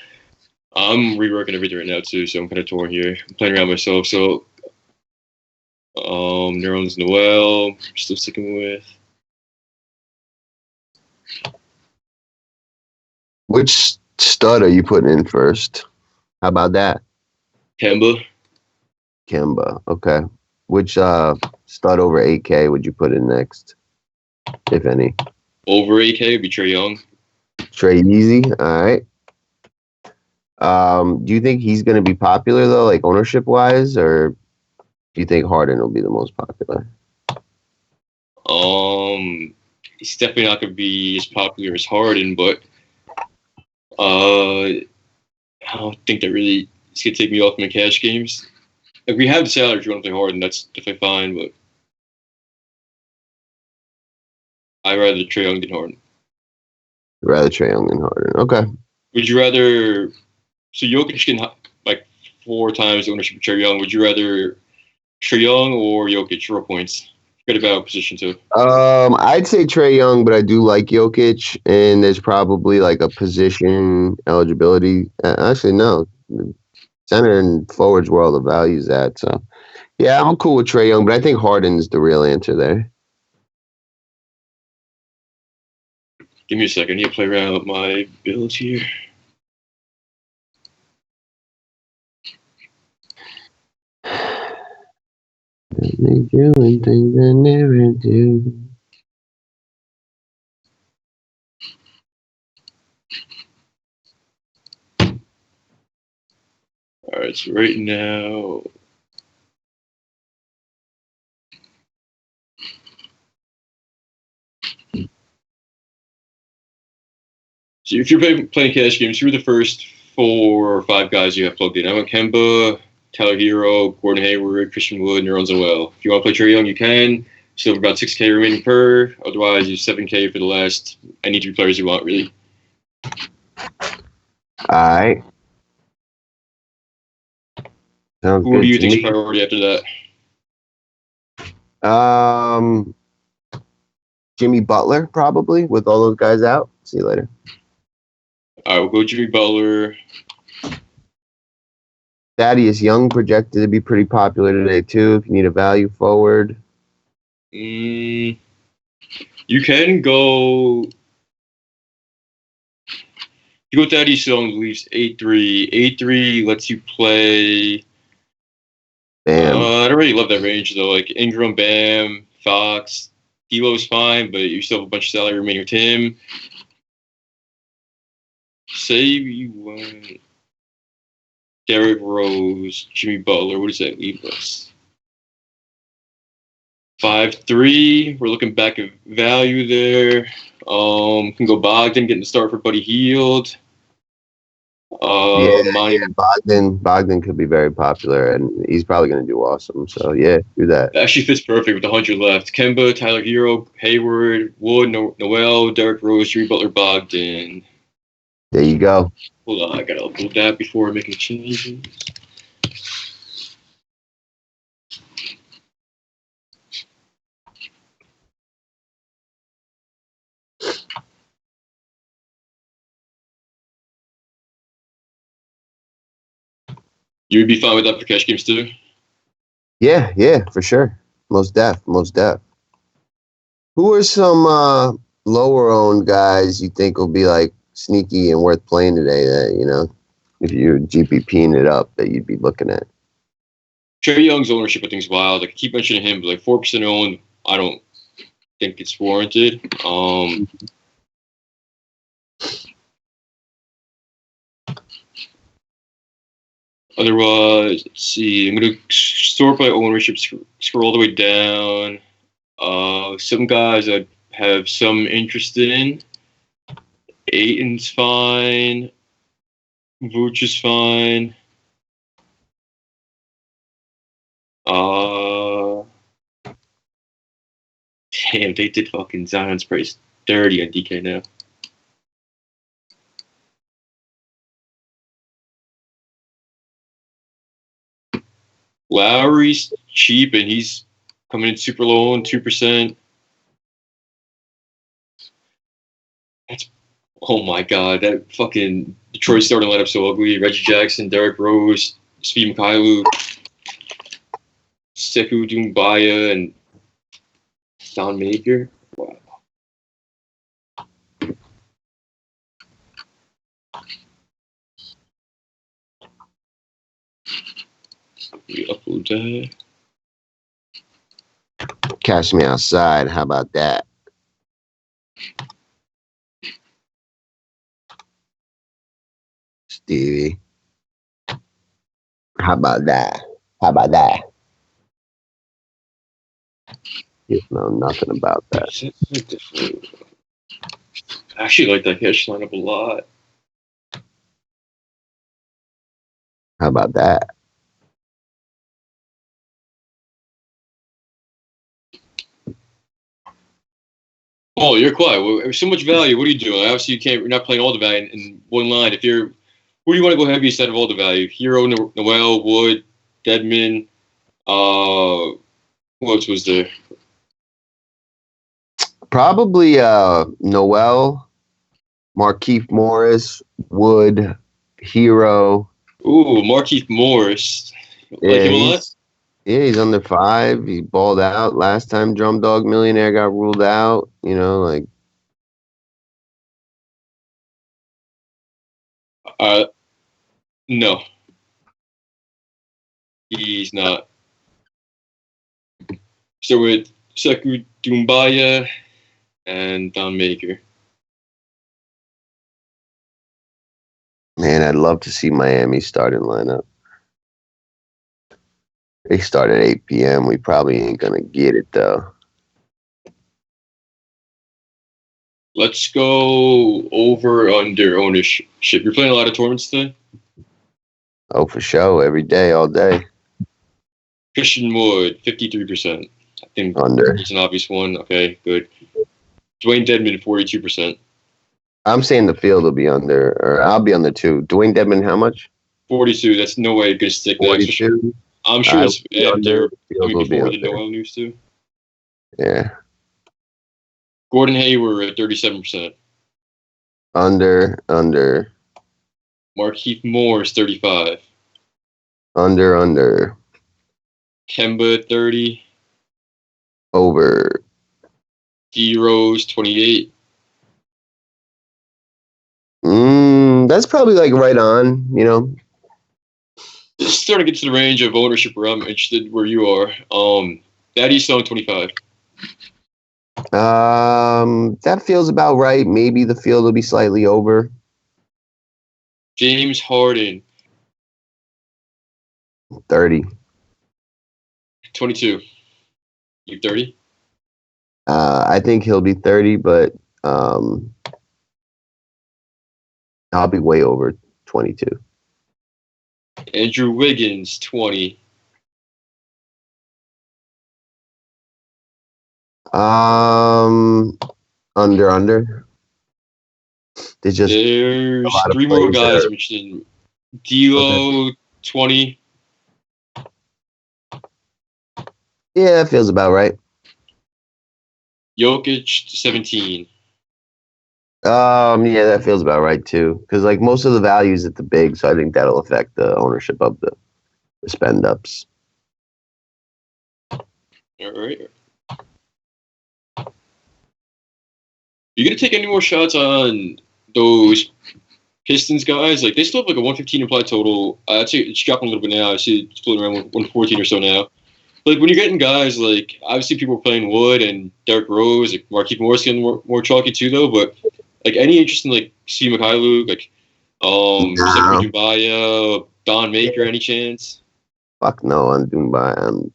I'm reworking everything right now too, so I'm kind of torn here. I'm playing around myself, so Nerlens Noel, still sticking with. Which stud are you putting in first? How about that? Kemba. Okay. Which stud over 8K would you put in next, if any? Over 8K would be Trae Young. Trae easy. All right. Do you think he's going to be popular though, like ownership wise, or do you think Harden will be the most popular? He's definitely not going to be as popular as Harden, but I don't think that really is going to take me off my cash games. If we have the salary if you want to play Harden, that's definitely fine, but I'd rather Trae Young than Harden. Rather Trae Young than Harden. Okay. Would you rather? So Jokic can like 4 times the ownership of Trae Young. Would you rather Trae Young or Jokic? 4 points. Forget about position too. I'd say Trae Young, but I do like Jokic, and there's probably like a position eligibility. Actually, no. Center and forwards where all the values at. So, yeah, I'm cool with Trae Young, but I think Harden's the real answer there. Give me a second. I need to play around with my builds here. Make doing things I never do. All right, so right now, so if you're playing cash games, who are the first 4 or 5 guys you have plugged in? I want Kemba, Tyler Hero, Gordon Hayward, Christian Wood, Nerlens Noel. If you want to play Trae Young, you can. Still have about 6K remaining per. Otherwise, you 7K for the last any 3 players you want, really. All right. Sounds Who good do you to think is me. priority after that? Jimmy Butler probably with all those guys out. See you later. All right, we'll go Jimmy Butler. Thaddeus Young projected to be pretty popular today too. If you need a value forward, You can go. You go Thaddeus Young, leaves 8-3. 8-3 lets you play. bam. I don't really love that range though. Like Ingram, Bam, Fox, D'Lo's fine, but you still have a bunch of salary remaining with him. Say you want Derrick Rose, Jimmy Butler. What does that leave us? 5-3. We're looking back at value there. Can go Bogdan, getting the start for Buddy Hield. Bogdan could be very popular, and he's probably going to do awesome. So yeah, do that. Actually fits perfect with 100 left. Kemba, Tyler Hero, Hayward, Wood, Noel, Derrick Rose, Jimmy Butler, Bogdan. There you go. Hold on, I gotta upload that before making changes. You would be fine with that for cash games too? Yeah, for sure. Most def. Who are some lower owned guys you think will be like sneaky and worth playing today that, if you're GPPing it up that you'd be looking at? Trae Young's ownership I think is wild. I keep mentioning him, but like 4% owned, I don't think it's warranted. Otherwise, let's see. I'm gonna sort by ownership, scroll all the way down. Some guys I have some interest in. Aiton's fine. Vooch is fine. Damn, they did fucking Zion's price 30 on DK now. Lowry's cheap and he's coming in super low on 2%. Oh my god, that fucking Detroit starting lineup so ugly. Reggie Jackson, Derrick Rose, Steve Mykhailiuk, Sekou Doumbouya, and Don Maker. Wow. We upload that. Cash me outside. How about that? Stevie. How about that? How about that? You know nothing about that. I actually like that cash lineup a lot. How about that? Oh, you're quiet. Well, so much value. What are you doing? Obviously, you're not playing all the value in one line. Who do you want to go heavy instead of all the value? Hero, Noel, Wood, Deadman. Who else was there? Probably Noel, Markeith Morris, Wood, Hero. Ooh, Markeith Morris. Like him a lot? Yeah, he's under 5. He balled out last time. Drum Dog Millionaire got ruled out. You know, like. No. He's not. So with Sekou Doumbaya and Don Maker. Man, I'd love to see Miami starting lineup. They start at 8 p.m. We probably ain't going to get it, though. Let's go over under ownership. You're playing a lot of tournaments today? Oh, for sure. Every day, all day. Christian Wood, 53%. I think Under. it's an obvious one. Okay, good. Dwayne Dedman, 42%. I'm saying the field will be under, or I'll be under 2. Dwayne Dedman, how much? 42. That's no way good to stick that. 42. I'm sure it's after field will be before under. the Noel news too. Yeah. Gordon Hayward at 37%. Under. Markeith Morris, 35. Under. Kemba, 30. Over. D Rose, 28. That's probably like right on, you know. This is starting to get to the range of ownership where I'm interested where you are. Daddy's selling 25. That feels about right. Maybe the field will be slightly over. James Harden, 30. 22. You 30? I think he'll be 30, but I'll be way over 22. Andrew Wiggins, 20. Under. There's 3 more guys I'm interested in. D'Lo, 20. Yeah, that feels about right. Jokic, 17. Yeah, that feels about right too. Because like most of the values at the big, so I think that'll affect the ownership of the spend ups. All right. You gonna take any more shots on those Pistons guys? Like they still have like a 115 implied total. I'd say it's dropping a little bit now. I see it's floating around 114 or so now. Like when you're getting guys like obviously people are playing Wood and Derrick Rose, like Markeith Morris getting more chalky too though. But like any interest in like Steve Mikhailuk, like Sekou Doumbaya, Don Maker, any chance? Fuck no on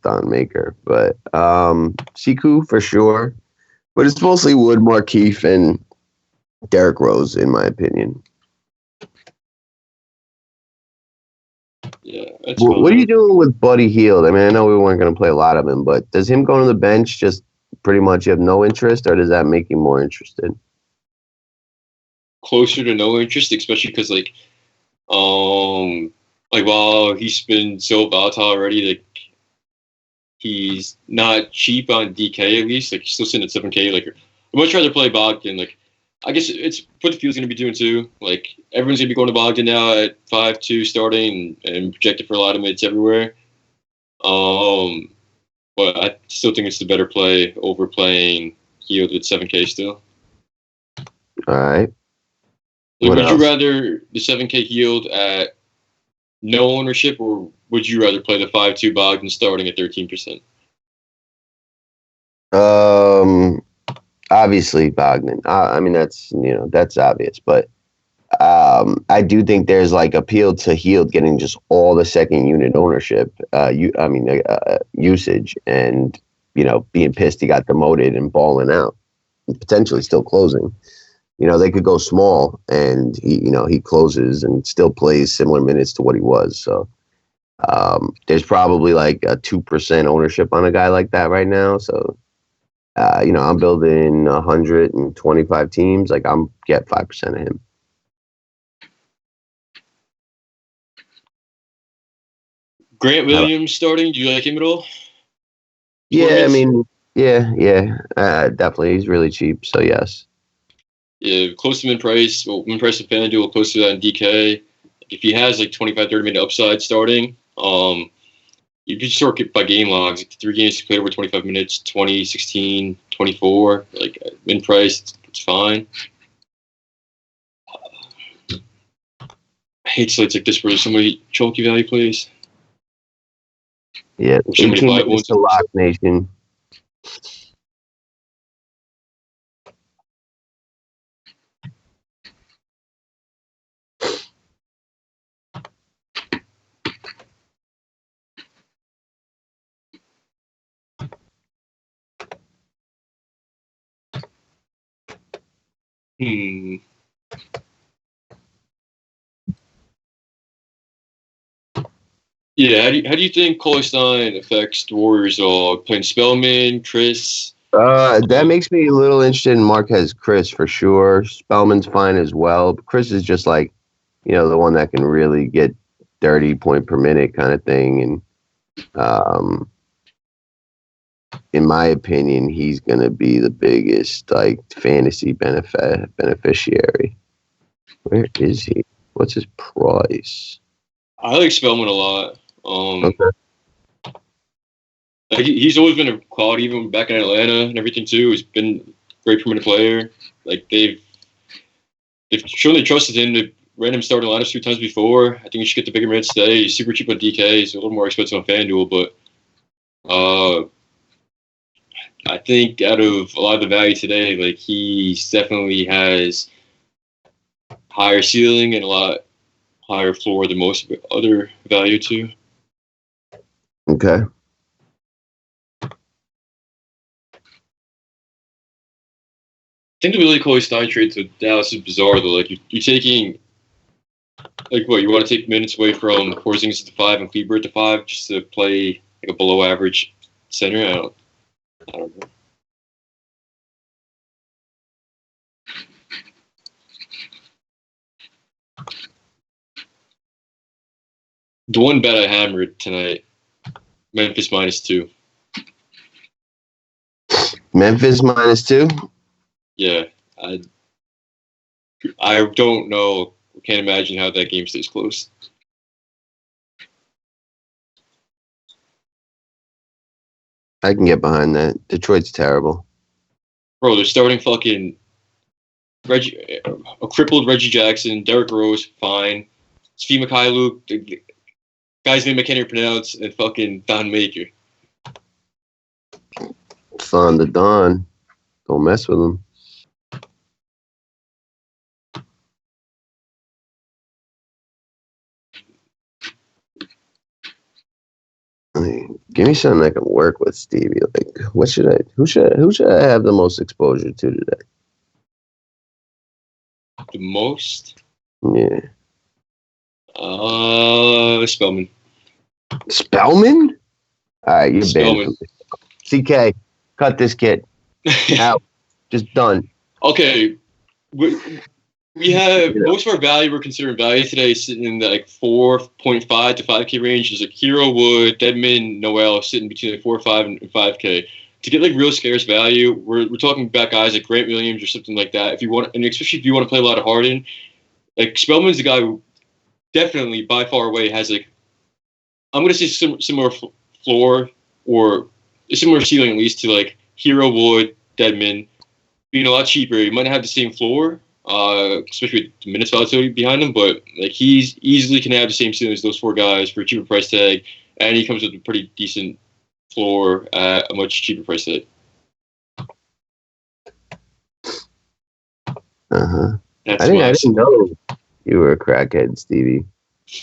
Don Maker, but Siku for sure. But it's mostly Wood, Markeith, and Derrick Rose, in my opinion. Yeah. That's What are you doing with Buddy Hield? I mean, I know we weren't going to play a lot of him, but does him going to the bench just pretty much you have no interest, or does that make you more interested? Closer to no interest, especially because like while he's been so volatile already, like he's not cheap on DK at least. Like he's still sitting at 7K. Like I'd much rather play Bogdan. Like I guess it's what the field's gonna be doing too. Like everyone's gonna be going to Bogdan now at 5-2 starting and projected for a lot of mids everywhere. But I still think it's the better play over playing Hield with 7K still. All right. Like, would you rather the 7K Hield at no ownership, or would you rather play the 5-2 Bogdan starting at 13%? Obviously Bogdan. I mean that's obvious, but I do think there's like appeal to Hield getting just all the second unit ownership, usage, and being pissed he got demoted and balling out, potentially still closing. They could go small and he closes and still plays similar minutes to what he was. So there's probably like a 2% ownership on a guy like that right now. So I'm building 125 teams. Like I'm get 5% of him. Grant Williams starting. Do you like him at all? Yeah, I mean, yeah, definitely. He's really cheap, so yes. Yeah, close to min price. Well, min price of FanDuel, close to that in DK. If he has like 25, 30 minute upside starting, you can sort it by game logs. Like 3 games played over 25 minutes, 20, 16, 24. Like min price, it's fine. I hate slates like this where somebody chalky value plays. Yeah, 18 minutes to Lock Nation. Yeah, how do you think Paulie Stein affects the Warriors? Playing Spellman, Chris? That makes me a little interested in Marquez Chris for sure. Spellman's fine as well. But Chris is just like, the one that can really get 30 point per minute kind of thing. And in my opinion, he's going to be the biggest like fantasy beneficiary. Where is he? What's his price? I like Spellman a lot. Okay. Like he's always been a quality, even back in Atlanta and everything too. He's been a great per minute player. Like they've shown they trusted him to ran him starting lineups 2 times before. I think he should get the bigger minutes today. He's super cheap on DK. He's a little more expensive on FanDuel, but I think out of a lot of the value today, like he definitely has higher ceiling and a lot higher floor than most other value too. Okay. I think the really Paulie Stein trade to Dallas is bizarre though. Like you're taking, like what you want to take minutes away from Porzingis at the 5 and Kleber at the 5 just to play like a below average center. I don't know. The one bet I hammered tonight, Memphis -2. Memphis -2? Yeah, I don't know. Can't imagine how that game stays close. I can get behind that. Detroit's terrible. Bro, they're starting fucking a crippled Reggie Jackson, Derrick Rose, fine. Svi Mikhailuk, the guy's name I can't even pronounce, and fucking Don Maker. Son to Don. Don't mess with him. Give me something I can work with, Stevie. Like, who should I have the most exposure to today? The most? Yeah. Spellman. Spellman? All right, you're Spellman. banned. CK, cut this kid. Out. Just done. Okay. We have most of our value we're considering value today sitting in the like 4.5 to 5K range. There's like Hero Wood, Deadman, Noel sitting between like 4, 5, and 5K. To get like real scarce value, we're talking about guys like Grant Williams or something like that. If you want, and especially if you want to play a lot of Harden, like Spellman's the guy who definitely by far away has like, I'm gonna say similar floor or a similar ceiling at least to like Hero Wood, Deadman, being a lot cheaper. He might not have the same floor. Especially with the minutes volatility behind him, but like he's easily can have the same ceiling as those 4 guys for a cheaper price tag, and he comes with a pretty decent floor at a much cheaper price tag. That's I why. didn't know you were a crackhead, Stevie.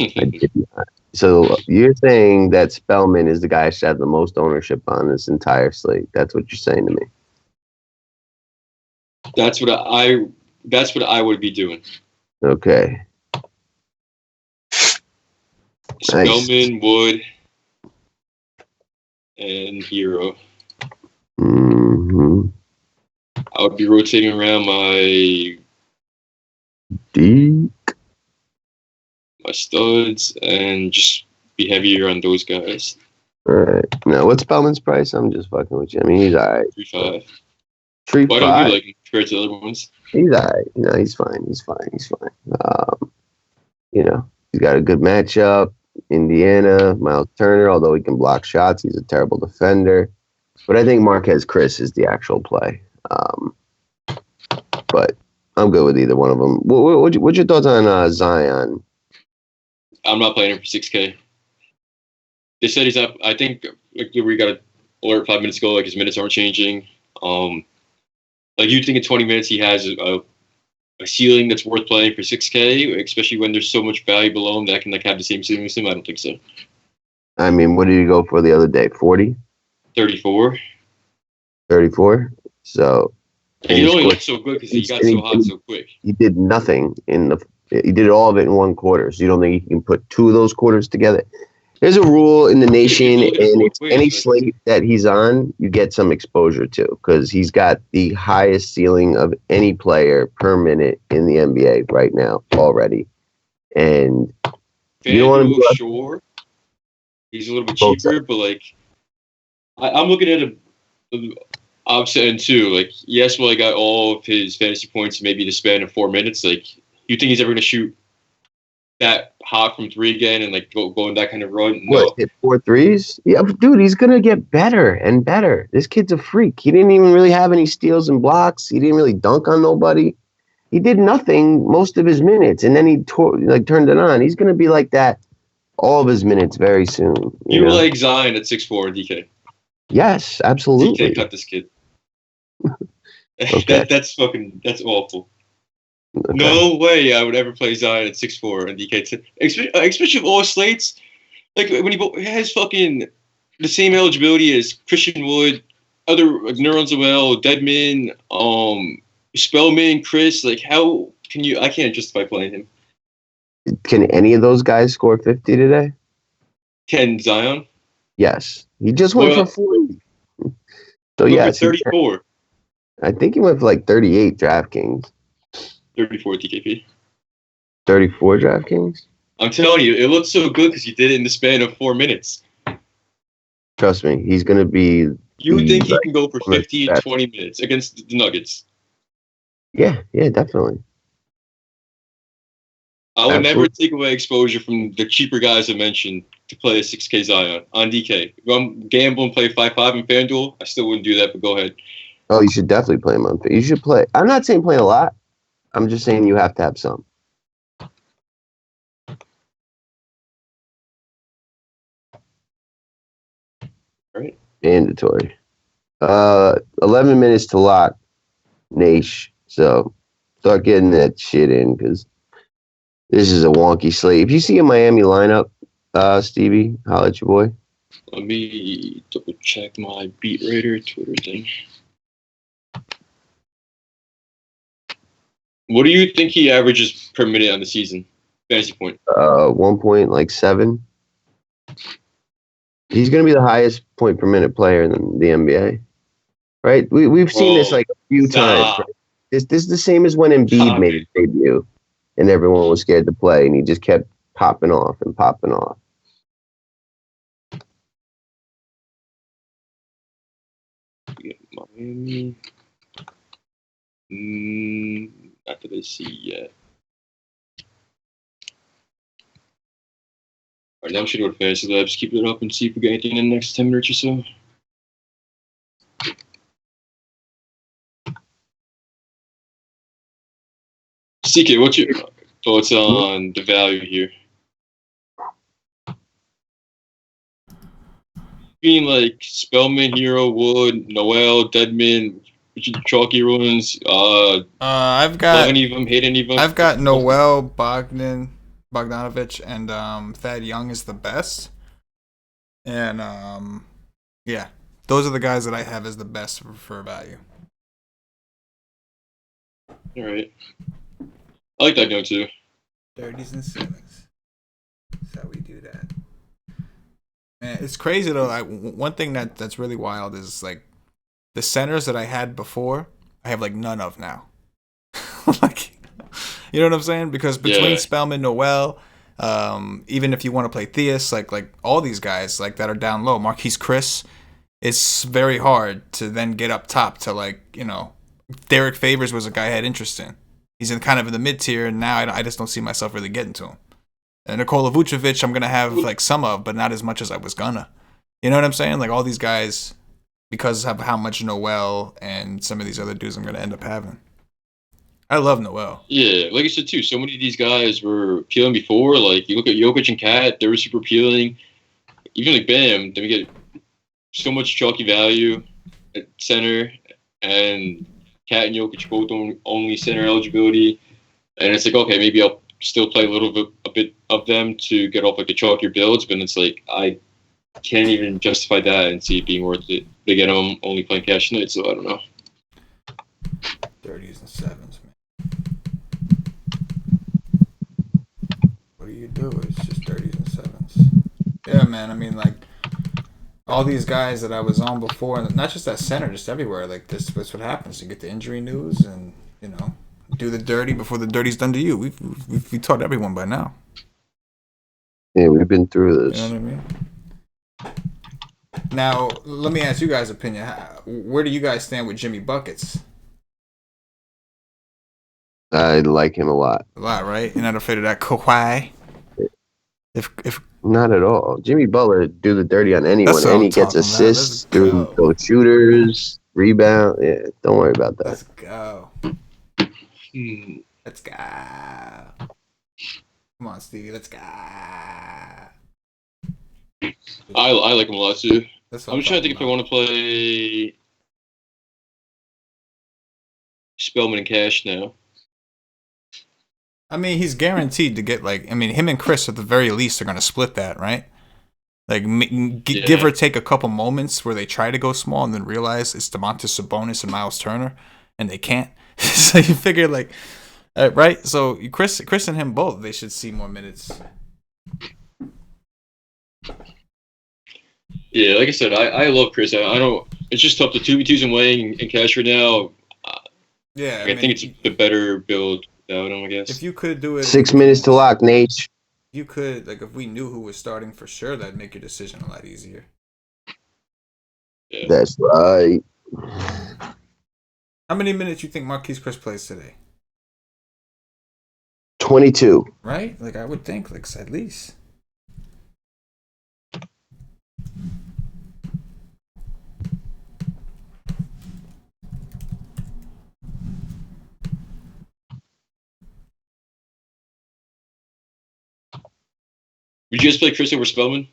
I did not. So you're saying that Spellman is the guy I should have the most ownership on this entire slate. That's what you're saying to me. That's what I would be doing. Okay. Nice. Spellman, Wood, and Hero. Mm-hmm. I would be rotating around my studs and just be heavier on those guys. All right. Now, what's Spellman's price? I'm just fucking with you. I mean, he's all right. 3-5. 3-5. Why don't you like him compared to the other ones? He's all right. You know, he's fine. He's fine. You know, he's got a good matchup. Indiana, Miles Turner, although he can block shots, he's a terrible defender. But I think Marquez Chris is the actual play. But I'm good with either one of them. What's your thoughts on Zion? I'm not playing him for 6K. They said he's up. I think like we got an alert 5 minutes ago. Like his minutes aren't changing. Like you think in 20 minutes he has a ceiling that's worth playing for 6K, especially when there's so much value below him that can like have the same ceiling as him. I don't think so. I mean, what did he go for the other day? 40? 34. 34? So He only looked so good because he got so hot so quick. He did nothing he did all of it in one quarter. So you don't think he can put two of those quarters together? There's a rule in the nation, and it's any slate that he's on, you get some exposure to because he's got the highest ceiling of any player per minute in the NBA right now already. And you don't want to be sure. He's a little bit cheaper, but like I'm looking at a opposite end too. Like yes, well, I got all of his fantasy points maybe to span in 4 minutes. Like you think he's ever going to shoot that hot from three again and like go in that kind of run? No. What, hit 4 threes? Yeah, dude, he's gonna get better and better. This kid's a freak. He didn't even really have any steals and blocks. He didn't really dunk on nobody. He did nothing most of his minutes, and then he turned it on. He's gonna be like that all of his minutes very soon. You like Zion at 6'4", DK? Yes, absolutely. DK cut this kid. Okay. That's awful. Okay. No way I would ever play Zion at 6'4" and DK, especially with all slates. Like when he has fucking the same eligibility as Christian Wood, other like Nerlens Noel, Deadman, Spellman, Chris. Like how can you? I can't justify playing him. Can any of those guys score 50 today? Can Zion? Yes, he just went for 40. So yes, 34. I think he went for like 38 DraftKings. 34 TKP. 34 DraftKings? I'm telling you, it looks so good because he did it in the span of 4 minutes. Trust me, he's going to be... You think he can go for 15, 20 minutes against the Nuggets? Yeah, definitely. I would never take away exposure from the cheaper guys I mentioned to play a 6K Zion on DK. If I'm gambling, play 5-5 in FanDuel, I still wouldn't do that, but go ahead. Oh, you should definitely play him on. You should play. I'm not saying play a lot. I'm just saying you have to have some. All right. Mandatory. 11 minutes to lock, Nash. So start getting that shit in because this is a wonky slate. If you see a Miami lineup, Stevie, holla at your boy. Let me double check my Beat Raider Twitter thing. What do you think he averages per minute on the season? Fantasy point. 1.7. He's going to be the highest point per minute player in the NBA, right? We've seen this like a few times. Right? This is the same as when Embiid made his debut, and everyone was scared to play, and he just kept popping off and popping off. Miami. Not that I see yet. All right, now we should go to Fantasy Labs. Keep it up and see if we get anything in the next 10 minutes or so. CK, what's your thoughts on the value here? Being like Spellman, Hero, Wood, Noel, Deadman, chalky ones. I've Love got any of them, hate any of them. I've got Noel Bogdanovich and Thad Young is the best, and yeah, those are the guys that I have as the best for value. All right, I like that note too. 30s and 7s. That's how we do that. Man, it's crazy though. One thing that's really wild is like the centers that I had before, I have like none of now. Like, you know what I'm saying? Because between Spellman, Noel, even if you want to play Theus, like all these guys like that are down low, Marquise Chris, it's very hard to then get up top to like, you know, Derek Favors was a guy I had interest in. He's in kind of in the mid tier, and now I just don't see myself really getting to him. And Nikola Vucevic, I'm gonna have like some of, but not as much as I was gonna. You know what I'm saying? Like all these guys, because of how much Noel and some of these other dudes I'm gonna end up having. I love Noel. Yeah, like I said too, so many of these guys were appealing before. Like you look at Jokic and Cat, they were super appealing. Even like Bam, then we get so much chalky value at center, and Cat and Jokic both only center eligibility. And it's like, okay, maybe I'll still play a bit of them to get off like the chalkier builds, but it's like I can't even justify that and see it being worth it. Again, I'm only playing cash tonight, so I don't know. 30s and 7s, man. What do you do? It's just 30s and 7s. Yeah, man. I mean, like all these guys that I was on before, and not just at center, just everywhere. Like that's what happens. You get the injury news, and you know, do the dirty before the dirty's done to you. We've taught everyone by now. Yeah, we've been through this. You know what I mean? Now, let me ask you guys' opinion. Where do you guys stand with Jimmy Buckets? I like him a lot. A lot, right? You're not afraid of that Kawhi? If Not at all. Jimmy Butler do the dirty on anyone, That's what and I'm he gets talking about. assists Let's through go. those shooters, rebound. Yeah, don't worry about that. Let's go. Let's go. Come on, Stevie. Let's go. I like him a lot too. I'm trying to think if I want to play Spellman and Cash now. I mean, he's guaranteed to get like. I mean, him and Chris at the very least are going to split that, right? Like, give or take a couple moments where they try to go small and then realize it's DeMontis Sabonis and Miles Turner, and they can't. So you figure like, right? So Chris and him both, they should see more minutes. Yeah, like I said, I love Chris. I don't. It's just tough. The 2v2s and weighing and Cash right now. Yeah, I think it's the better build without him, I guess. If you could do it 6 minutes to lock, Nate. You could, like, if we knew who was starting for sure, that'd make your decision a lot easier. Yeah. That's right. How many minutes you think Marquise Chris plays today? 22. Right? Like, I would think, like, at least. Would you guys play Chris over Spellman?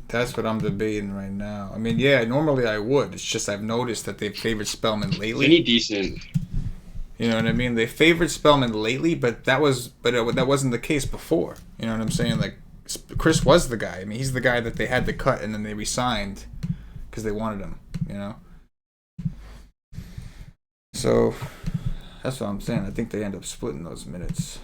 That's what I'm debating right now. I mean, yeah, normally I would. It's just I've noticed that they've favored Spellman lately. Any decent. You know what I mean? They favored Spellman lately, but that wasn't the case before. You know what I'm saying? Like, Chris was the guy. I mean, he's the guy that they had to cut and then they re-signed because they wanted him. You know. So that's what I'm saying. I think they end up splitting those minutes.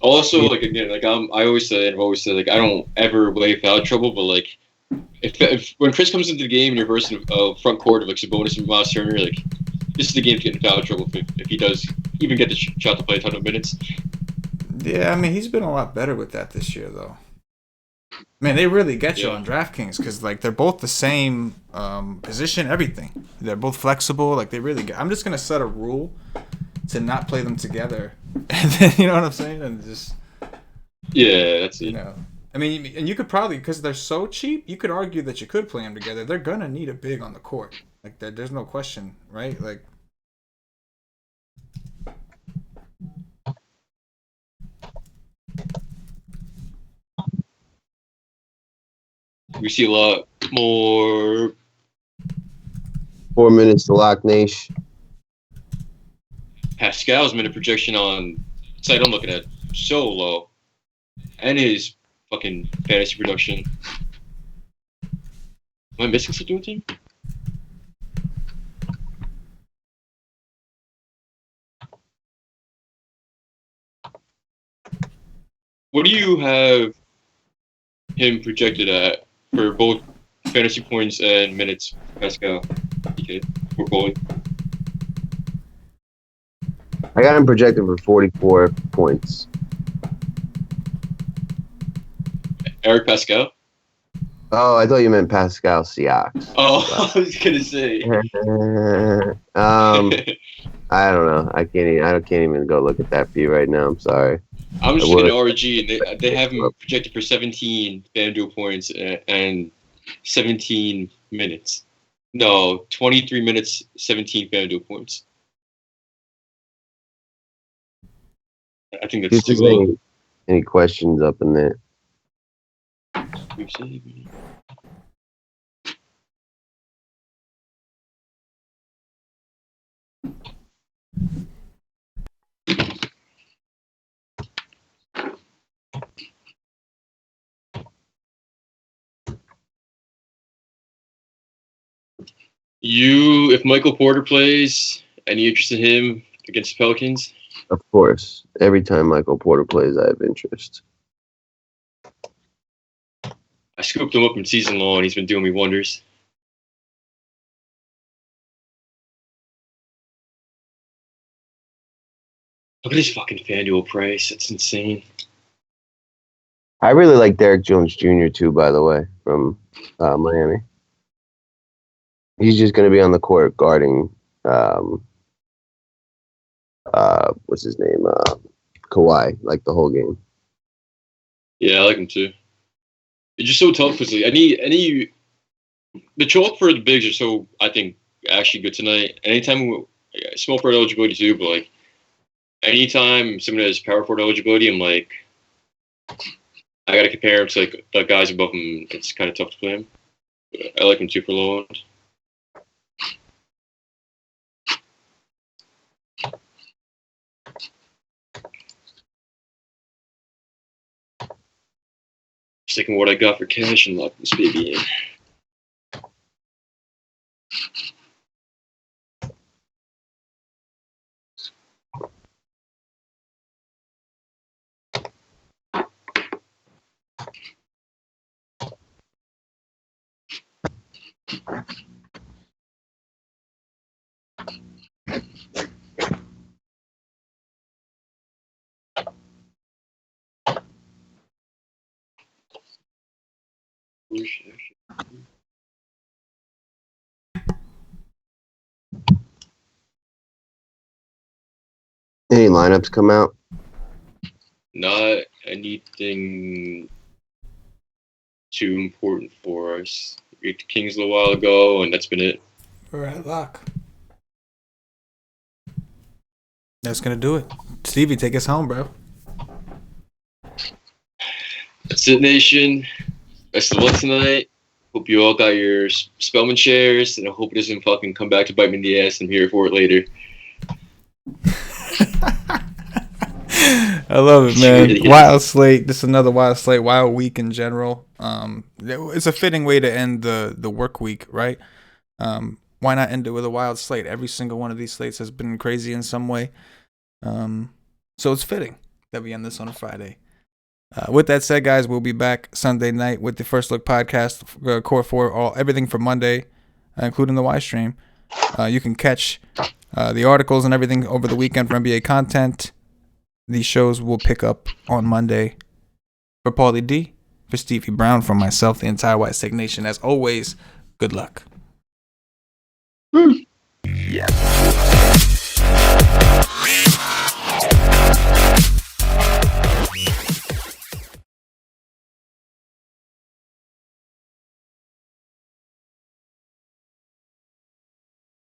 Also, like again, like I always say, and I've always said, like I don't ever play foul trouble, but like if when Chris comes into the game and you're versing front court of like Sabonis and Miles Turner, like this is the game to get in foul trouble if he does even get the shot to play a ton of minutes. Yeah, I mean he's been a lot better with that this year, though. Man, they really get you on DraftKings because like they're both the same position, everything. They're both flexible. Like they really get. I'm just gonna set a rule to not play them together, and then you know what I'm saying, and just that's it. You know, I mean, and you could probably because they're so cheap, you could argue that you could play them together. They're gonna need a big on the court, like there's no question, right? Like. We see a lot more. 4 minutes to lock Nation. Pascal's minute projection on the site I'm looking at so low, and his fucking fantasy production. Am I missing something with him? What do you have him projected at for both fantasy points and minutes, Pascal? Okay, for Paulie. I got him projected for 44 points. Eric Pascal? Oh, I thought you meant Pascal Siakam. Oh, I was gonna say. I don't know. I can't even go look at that for you right now. I'm sorry. I'm just looking at RG, and they have him projected for 17 FanDuel points and 17 minutes. No, 23 minutes, 17 FanDuel points. I think that's too low. Any questions up in there? If Michael Porter plays, any interest in him against the Pelicans? Of course. Every time Michael Porter plays, I have interest. I scooped him up in season long, and he's been doing me wonders. Look at his fucking FanDuel price. That's insane. I really like Derek Jones Jr. too, by the way, from Miami. He's just going to be on the court guarding, what's his name? Kawhi, like the whole game. Yeah, I like him too. It's just so tough because like, the chalk for the bigs are so, I think, actually good tonight. Anytime, small forward eligibility too, but like, anytime someone has power forward eligibility, I'm like, I got to compare him to like the guys above him. It's kind of tough to play him. But I like him too for low end. Just taking what I got for cash and lock this baby in. Any lineups come out? Not anything too important for us. We ate the Kings a little while ago, and that's been it. We're at lock. That's gonna do it. Stevie, take us home, bro. That's it, Nation. Best of luck tonight. Hope you all got your Spellman shares, and I hope it doesn't fucking come back to bite me in the ass. I'm here for it later. I love it, man. Wild slate. This is another wild slate. Wild week in general. It's a fitting way to end the work week, right? Why not end it with a wild slate? Every single one of these slates has been crazy in some way. So it's fitting that we end this on a Friday. With that said, guys, we'll be back Sunday night with the First Look podcast, Core 4, everything from Monday, including the Y stream. You can catch the articles and everything over the weekend for NBA content. These shows will pick up on Monday. For Paulie D, for Stevie Brown, from myself, the entire WiseTake Nation, as always, good luck. Mm.